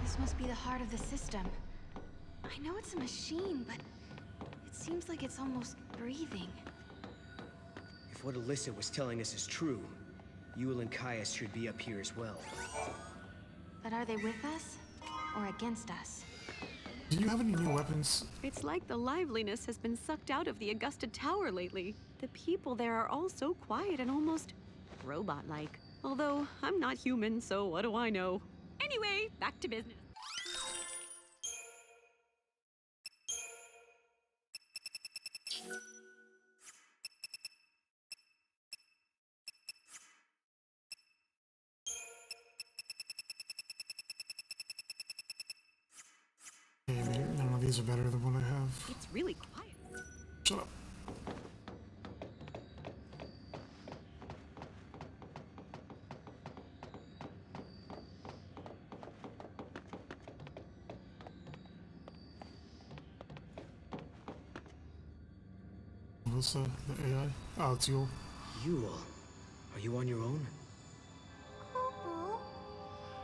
This must be the heart of the system. I know it's a machine, but it seems like it's almost breathing. If what Alyssa was telling us is true, Yule and Caius should be up here as well. But are they with us? Or against us? Do you have any new weapons? It's like the liveliness has been sucked out of the Augusta Tower lately. The people there are all so quiet and almost robot-like. Although, I'm not human, so what do I know? Anyway, back to business. these are better than what I have. It's really quiet. Shut up. What's the AI? Oh, it's Yule. Yule, are you on your own? Boo-boo.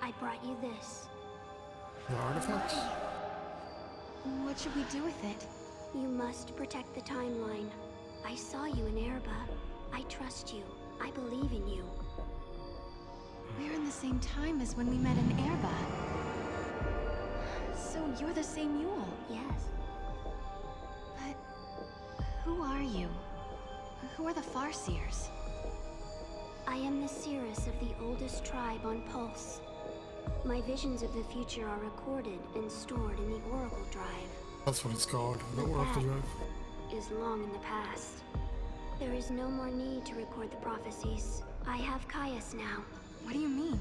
I brought you this. The artifacts? What should we do with it? You must protect the timeline. I saw you in Erba. I trust you. I believe in you. We're in the same time as when we met in Erba. So you're the same Yule. Yes. But who are you? Who are the Farseers? I am the seeress of the oldest tribe on Pulse. My visions of the future are recorded and stored in the Oracle Drive. That's what it's called. The But Oracle that Drive. is long in the past. There is no more need to record the prophecies. I have Caius now. What do you mean?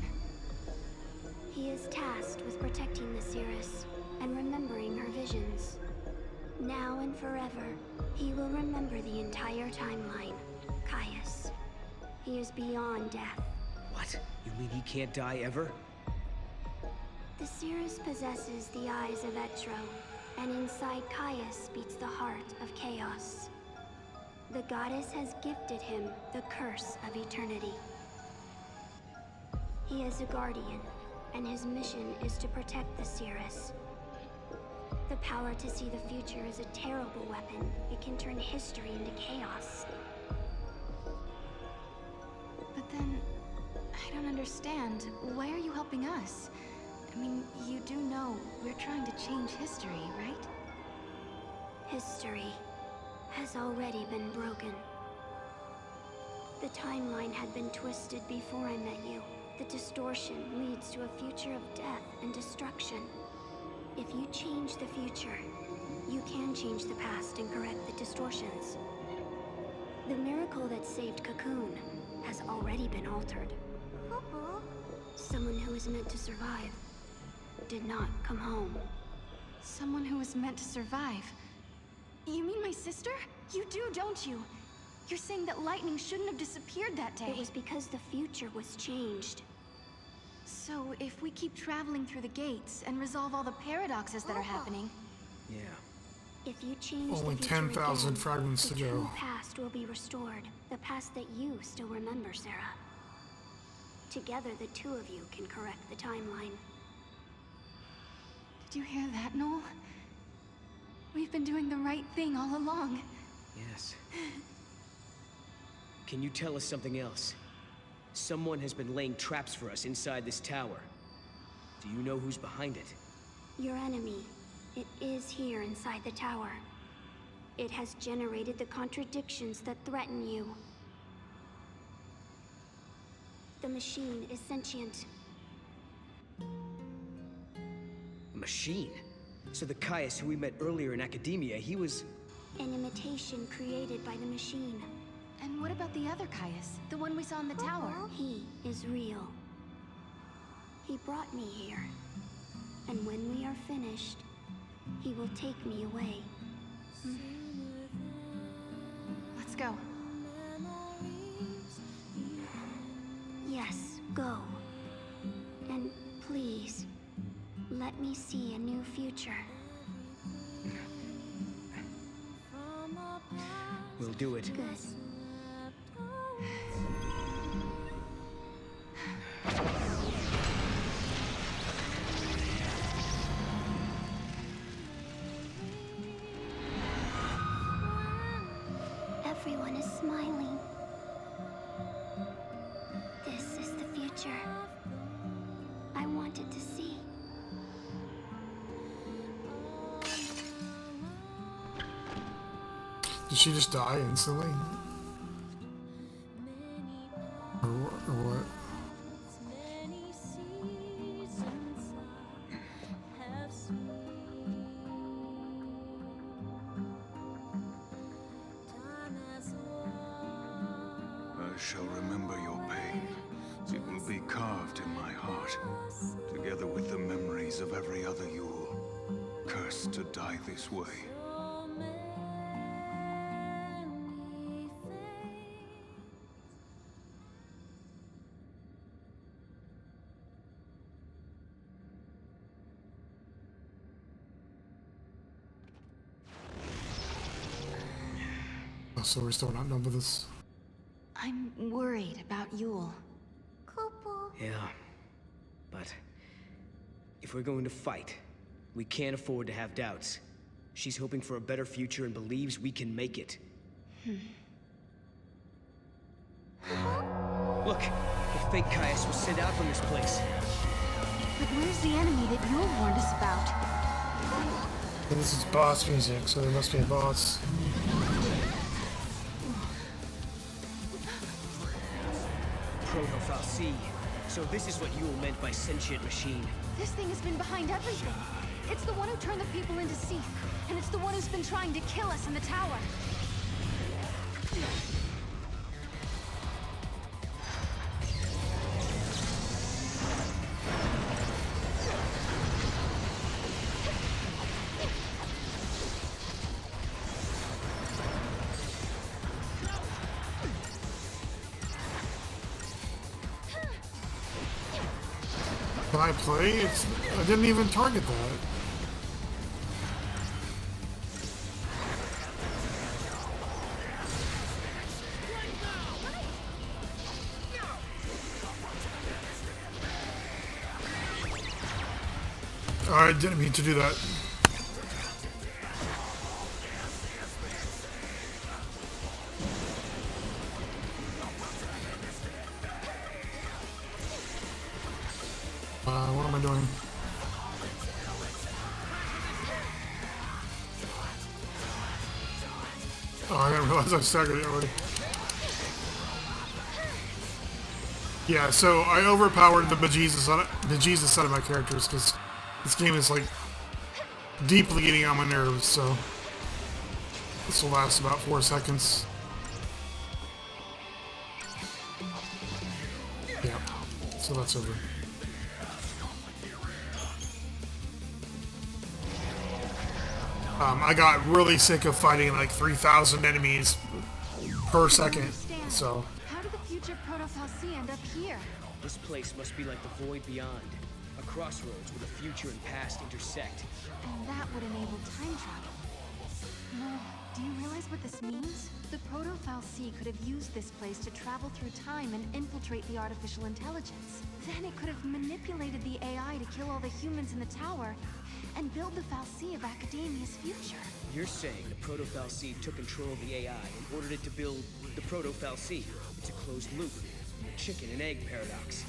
He is tasked with protecting the seeress and remembering her visions. Now and forever, he will remember the entire timeline. Caius. He is beyond death. What? You mean he can't die ever? The seeress possesses the eyes of Etro, and inside Caius beats the heart of chaos. The goddess has gifted him the curse of eternity. He is a guardian, and his mission is to protect the seeress. The power to see the future is a terrible weapon. It can turn history into chaos. But then, I don't understand. Why are you helping us? I mean, you do know we're trying to change history, right? History has already been broken. The timeline had been twisted before I met you. The distortion leads to a future of death and destruction. If you change the future, you can change the past and correct the distortions. The miracle that saved Cocoon has already been altered. Someone who is meant to survive did not come home. Someone who was meant to survive. You mean my sister? You do, don't you? You're saying that lightning shouldn't have disappeared that day. It was because the future was changed. So if we keep traveling through the gates and resolve all the paradoxes that are happening... Yeah. If you change Only the future 10,000 again, fragments the to go. true past will be restored. The past that you still remember, Sarah. Together, the two of you can correct the timeline. Did you hear that, Noel? We've been doing the right thing all along. Yes. Can you tell us something else? Someone has been laying traps for us inside this tower. Do you know who's behind it? Your enemy. It is here inside the tower. It has generated the contradictions that threaten you. The machine is sentient. A machine? So the Caius who we met earlier in academia, he was... An imitation created by the machine. And what about the other Caius? The one we saw in the tower? He is real. He brought me here. And when we are finished, he will take me away. Let's go. Yes, go. And please, let me see a new future. We'll do it. Good. Everyone is smiling. This is the future I wanted to see. Did she just die instantly? Or what? I shall remember your pain. It will be carved in my heart, together with the memories of every other Yule. cursed to die this way. So we're still not done with this. I'm worried about Yule. Yeah, but if we're going to fight, we can't afford to have doubts. She's hoping for a better future and believes we can make it. Look, the fake Caius was sent out from this place. But where's the enemy that Yule warned us about? And this is boss music, so there must be a boss. Proto-Fal'Cie. So this is what Yule meant by sentient machine. This thing has been behind everything. It's the one who turned the people into Seath, and it's the one who's been trying to kill us in the tower. Can I play? I didn't even target that. I didn't mean to do that. What am I doing? Oh, I didn't realize I staggered it already. Yeah, so I overpowered the bejesus side of my characters because this game is like deeply getting on my nerves, so this will last about 4 seconds. Yeah, so that's over. I got really sick of fighting like 3,000 enemies per second, so... How did the future Proto-Fal'Cie end up here? This place must be like the void beyond. A crossroads where the future and past intersect. And that would enable time travel. No, do you realize what this means? The Proto-Fal'Cie could have used this place to travel through time and infiltrate the artificial intelligence. Then it could have manipulated the AI to kill all the humans in the tower and build the Fal'Cie of Academia's future. You're saying the Proto-Fal'Cie took control of the AI and ordered it to build the Proto-Fal'Cie. It's a closed loop, a chicken and egg paradox.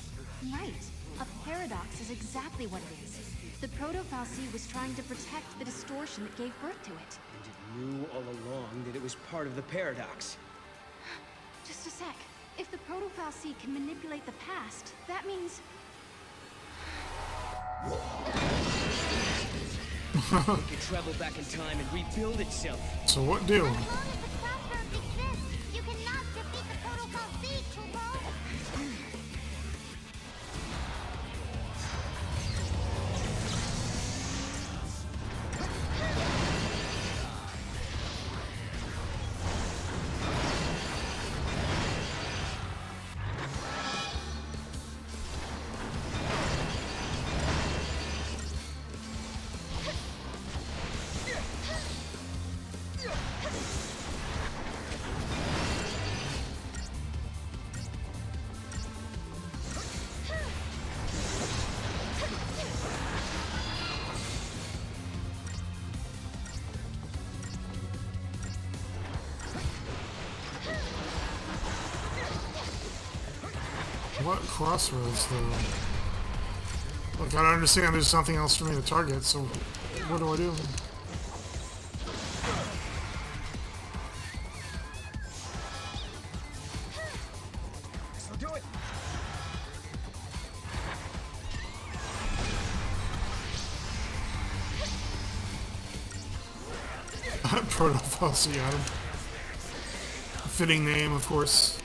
Right. A paradox is exactly what it is. The Proto-Fal'Cie was trying to protect the distortion that gave birth to it. And it knew all along that it was part of the paradox. Just a sec. If the Proto-Fal'Cie can manipulate the past, that means... It can travel back in time and rebuild itself. So what do? As long as the crossroads exist, you cannot defeat the Proto-Fal'Cie, Kupo! What crossroads, though? Like, I don't understand there's something else for me to target, so what do I do? So do it. Proto-Fal'Cie Adam. Fitting name, of course.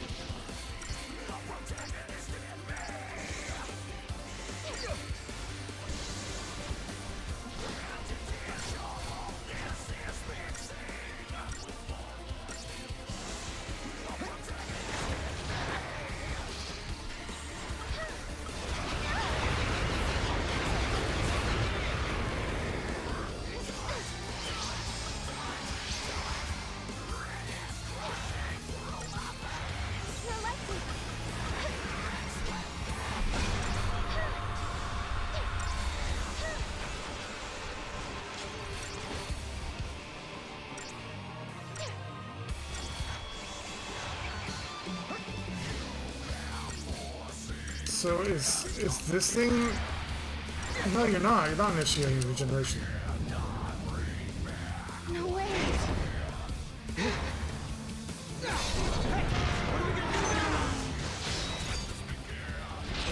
So is this thing? No, you're not. You're not initiating regeneration. No way.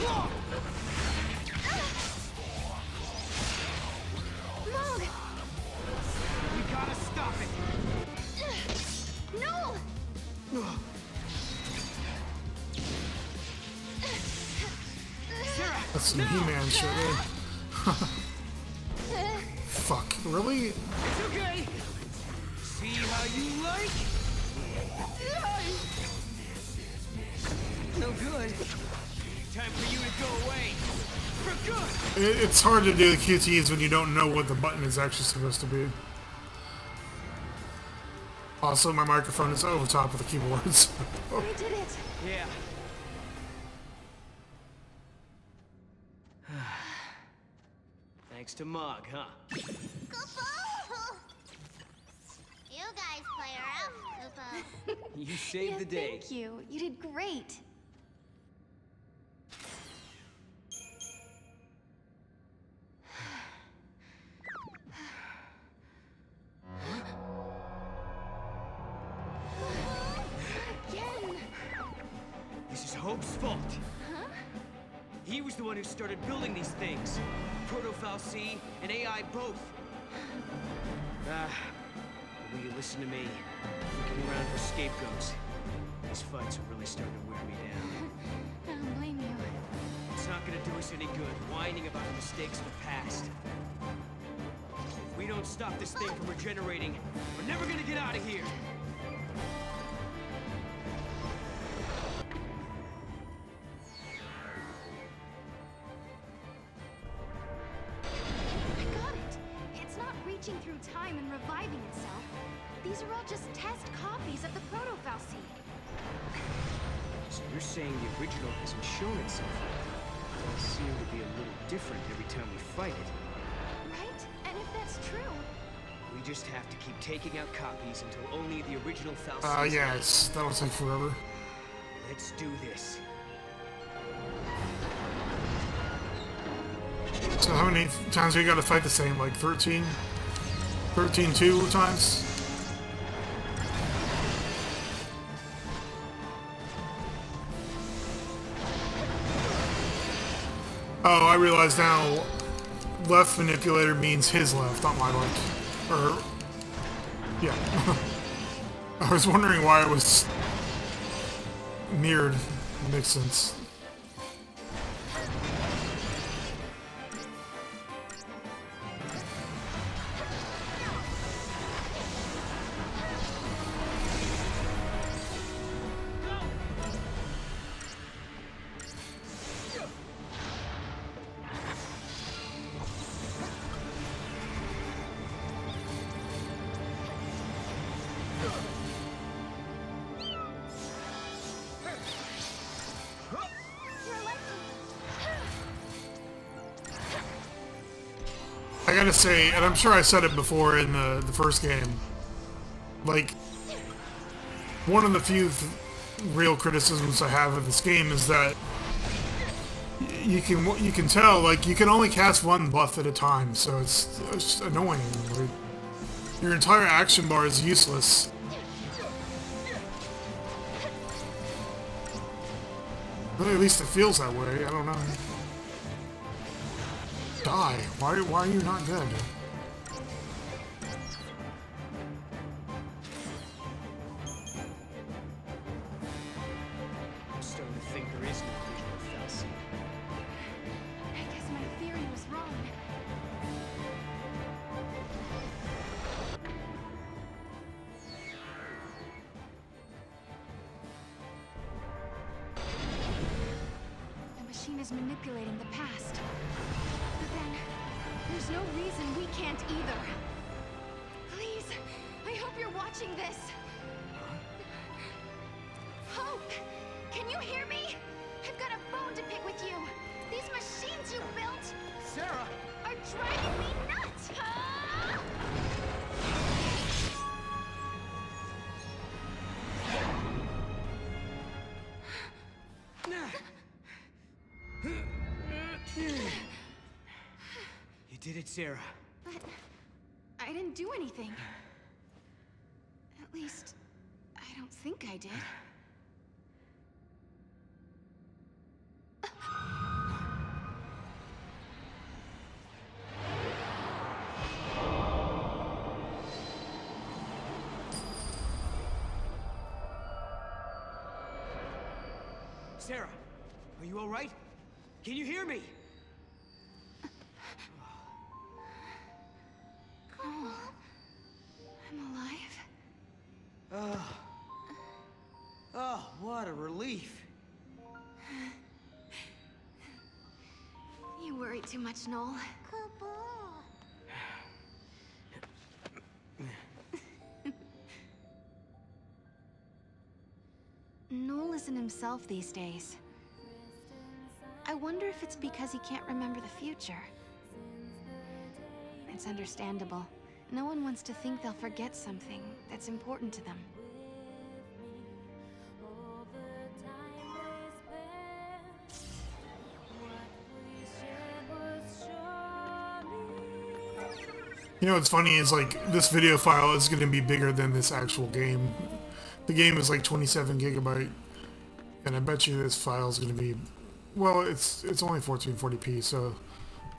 Mog! We gotta stop it. No! That's some He-Man shit, eh? Fuck, really? It's okay. See how you like? No good. Time for you to go away. For good. It's hard to do the QTEs when you don't know what the button is actually supposed to be. Also, my microphone is over top of the keyboards. We did it. Yeah. Thanks to Mog, huh? You guys play her out, Koopa. You saved the day. Thank you. You did great. Again. This is Hope's fault. Huh? He was the one who started building these things. Proto-Fal'C and AI both. Will you listen to me? Looking around for scapegoats. These fights are really starting to wear me down. I don't blame you. It's not gonna do us any good whining about the mistakes of the past. If we don't stop this thing from regenerating, we're never gonna get out of here. I got it. It's not reaching through time and reviving itself. These are all just test copies of the Proto-Fal'C. So you're saying the original hasn't shown itself yet? It does seem to be a little different every time we fight it. Right? And if that's true, We just have to keep taking out copies until only the original Fal'C. Yes, that'll take forever. Let's do this. So how many times we gotta fight the same? Like 13? 13-2 times? Oh, I realize now, left manipulator means his left, not my left. Or, yeah. I was wondering why it was mirrored. It makes sense. I gotta say, and I'm sure I said it before in the first game, like, one of the few real criticisms I have of this game is that you can tell, like, you can only cast one buff at a time, so it's just annoying. Like, your entire action bar is useless. But at least it feels that way, I don't know. Die. Why are you not dead? I'm starting to think there is no original Fal'C. I guess my theory was wrong. The machine is manipulating the past. But then, there's no reason we can't either. Please, I hope you're watching this. Hope, can you hear me? I've got a bone to pick with you. These machines you built Sarah! are driving me nuts. Ah! did it, Sarah. But I didn't do anything. At least, I don't think I did. Sarah, are you all right? Can you hear me? Oh, I'm alive. Oh, what a relief. You worry too much, Noel. Noel isn't himself these days. I wonder if it's because he can't remember the future. It's understandable. No one wants to think they'll forget something that's important to them. You know what's funny is like this video file is going to be bigger than this actual game. The game is like 27 gigabyte, and I bet you this file is going to be, well, it's only 1440p, so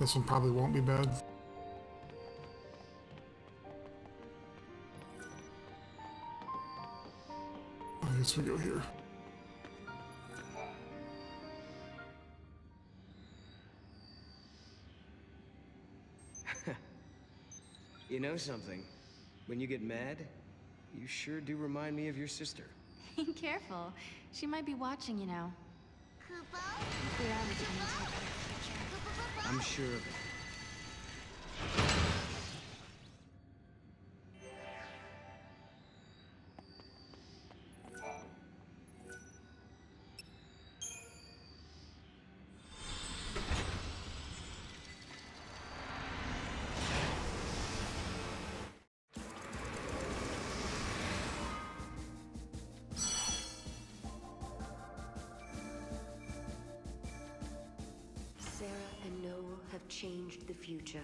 this one probably won't be bad. I guess we go here. You know something? When you get mad, you sure do remind me of your sister. Careful. She might be watching, you know. I'm sure of it. Sarah and Noah have changed the future.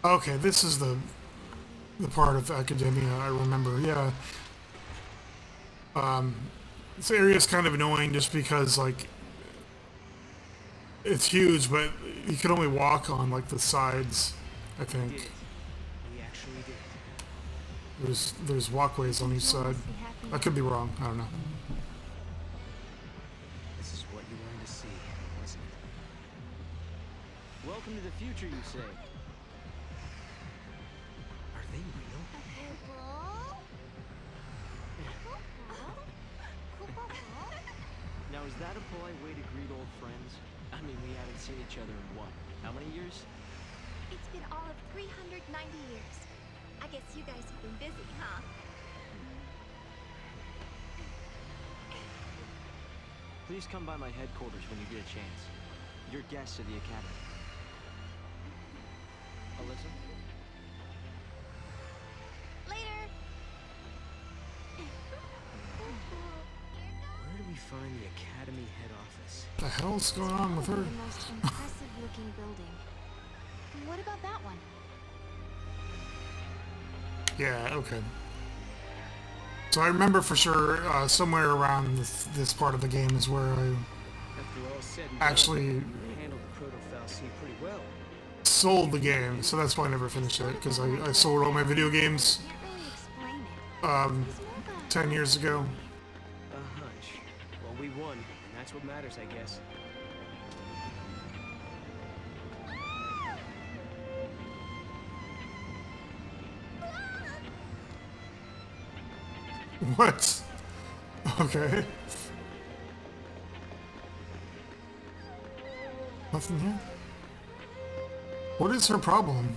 Okay, this is the part of academia I remember. Yeah. This area is kind of annoying just because like it's huge, but you can only walk on like the sides, I think. We actually did. There's walkways on each side. I could be wrong. I don't know. This is what you wanted to see, wasn't it? Welcome to the future, you say? Are they real? Now, is that a polite way to greet old friends? I mean, we haven't seen each other in what? How many years? It's been all of 390 years. I guess you guys have been busy, huh? Please come by my headquarters when you get a chance. You're guests of the Academy. Alyssa? Later! Where do we find the Academy head office? What the hell's going on with her? The most impressive looking building. What about that one? Yeah, okay. So I remember for sure somewhere around this part of the game is where I After all said and actually done, you handled the proto-fallacy pretty well. sold the game, so that's why I never finished it, because I sold all my video games Can't really explain it. It's more of a 10 years ago. A hunch. Well, we won, and that's what matters, I guess. What? Okay. Nothing here? What is her problem?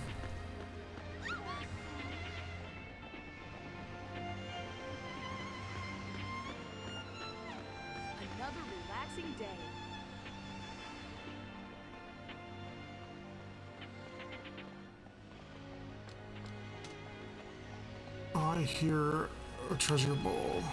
Another relaxing day. I hear a treasure ball.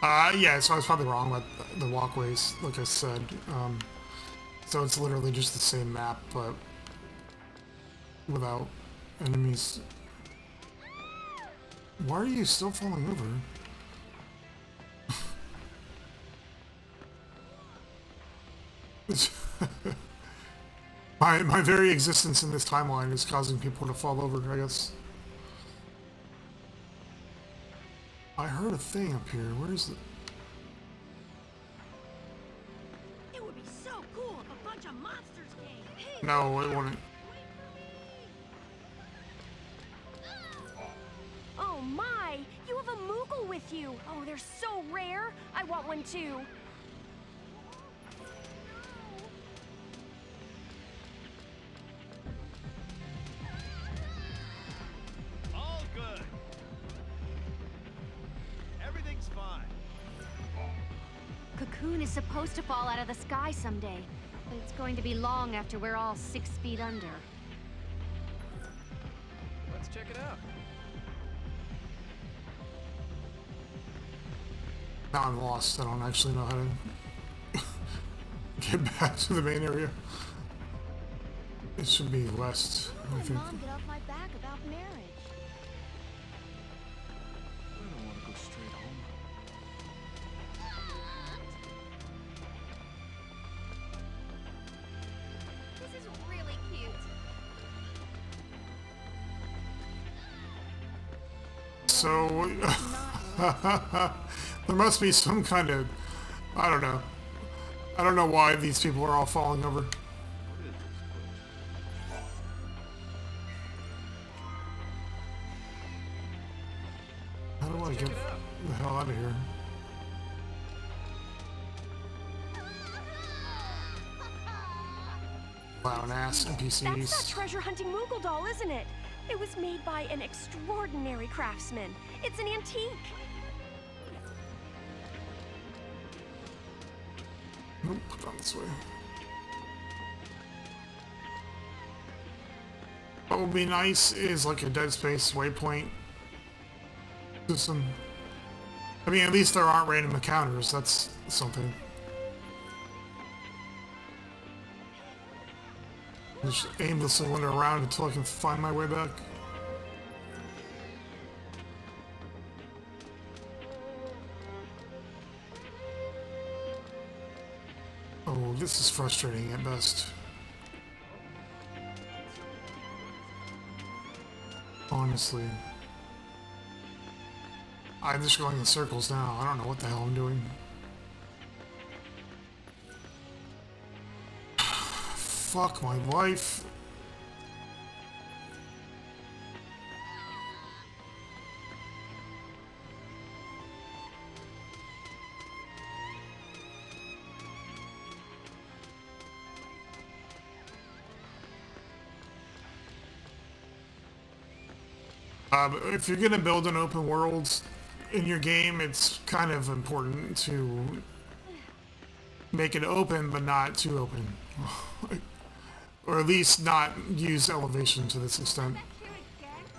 Yeah, so I was probably wrong about the walkways, like I said. So it's literally just the same map, but without enemies. Why are you still falling over? My very existence in this timeline is causing people to fall over, I guess. I heard a thing up here. Where is it? It would be so cool if a bunch of monsters came. No, it wouldn't. Oh my! You have a Moogle with you! Oh, they're so rare! I want one too! All good. Everything's fine. Cocoon is supposed to fall out of the sky someday, but it's going to be long after we're all 6 feet under. Let's check it out. Now I'm lost. I don't actually know how to get back to the main area. It should be west, I think. Mom, get off my back about marriage. I don't want to go straight home. This is really cute. So, there must be some kind of, I don't know. I don't know why these people are all falling over. How do I get the hell out of here? Clown ass That's that NPCs. treasure hunting Moogle doll, isn't it? It was made by an extraordinary craftsman. It's an antique. Nope, down this way. What would be nice is like a Dead Space waypoint system. I mean, at least there aren't random encounters. That's something. Just aimlessly wander around until I can find my way back. Oh, this is frustrating at best. Honestly. I'm just going in circles now. I don't know what the hell I'm doing. Fuck my life. If you're gonna build an open world in your game, it's kind of important to make it open, but not too open. Or at least not use elevation to this extent.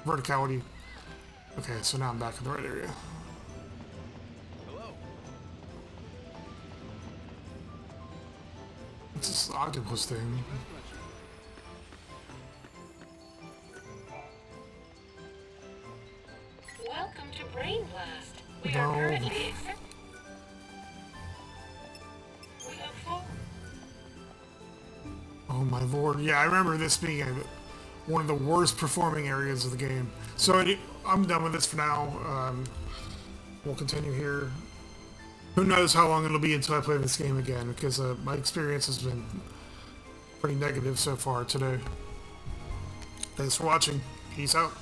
Verticality. Okay, so now I'm back in the right area. Hello. What's this octopus thing? Welcome to Brain Blast. We No. are currently accept. We look forward. Oh my lord. Yeah, I remember this being one of the worst performing areas of the game. So I'm done with this for now. We'll continue here. Who knows how long it'll be until I play this game again, because my experience has been pretty negative so far today. Thanks for watching. Peace out.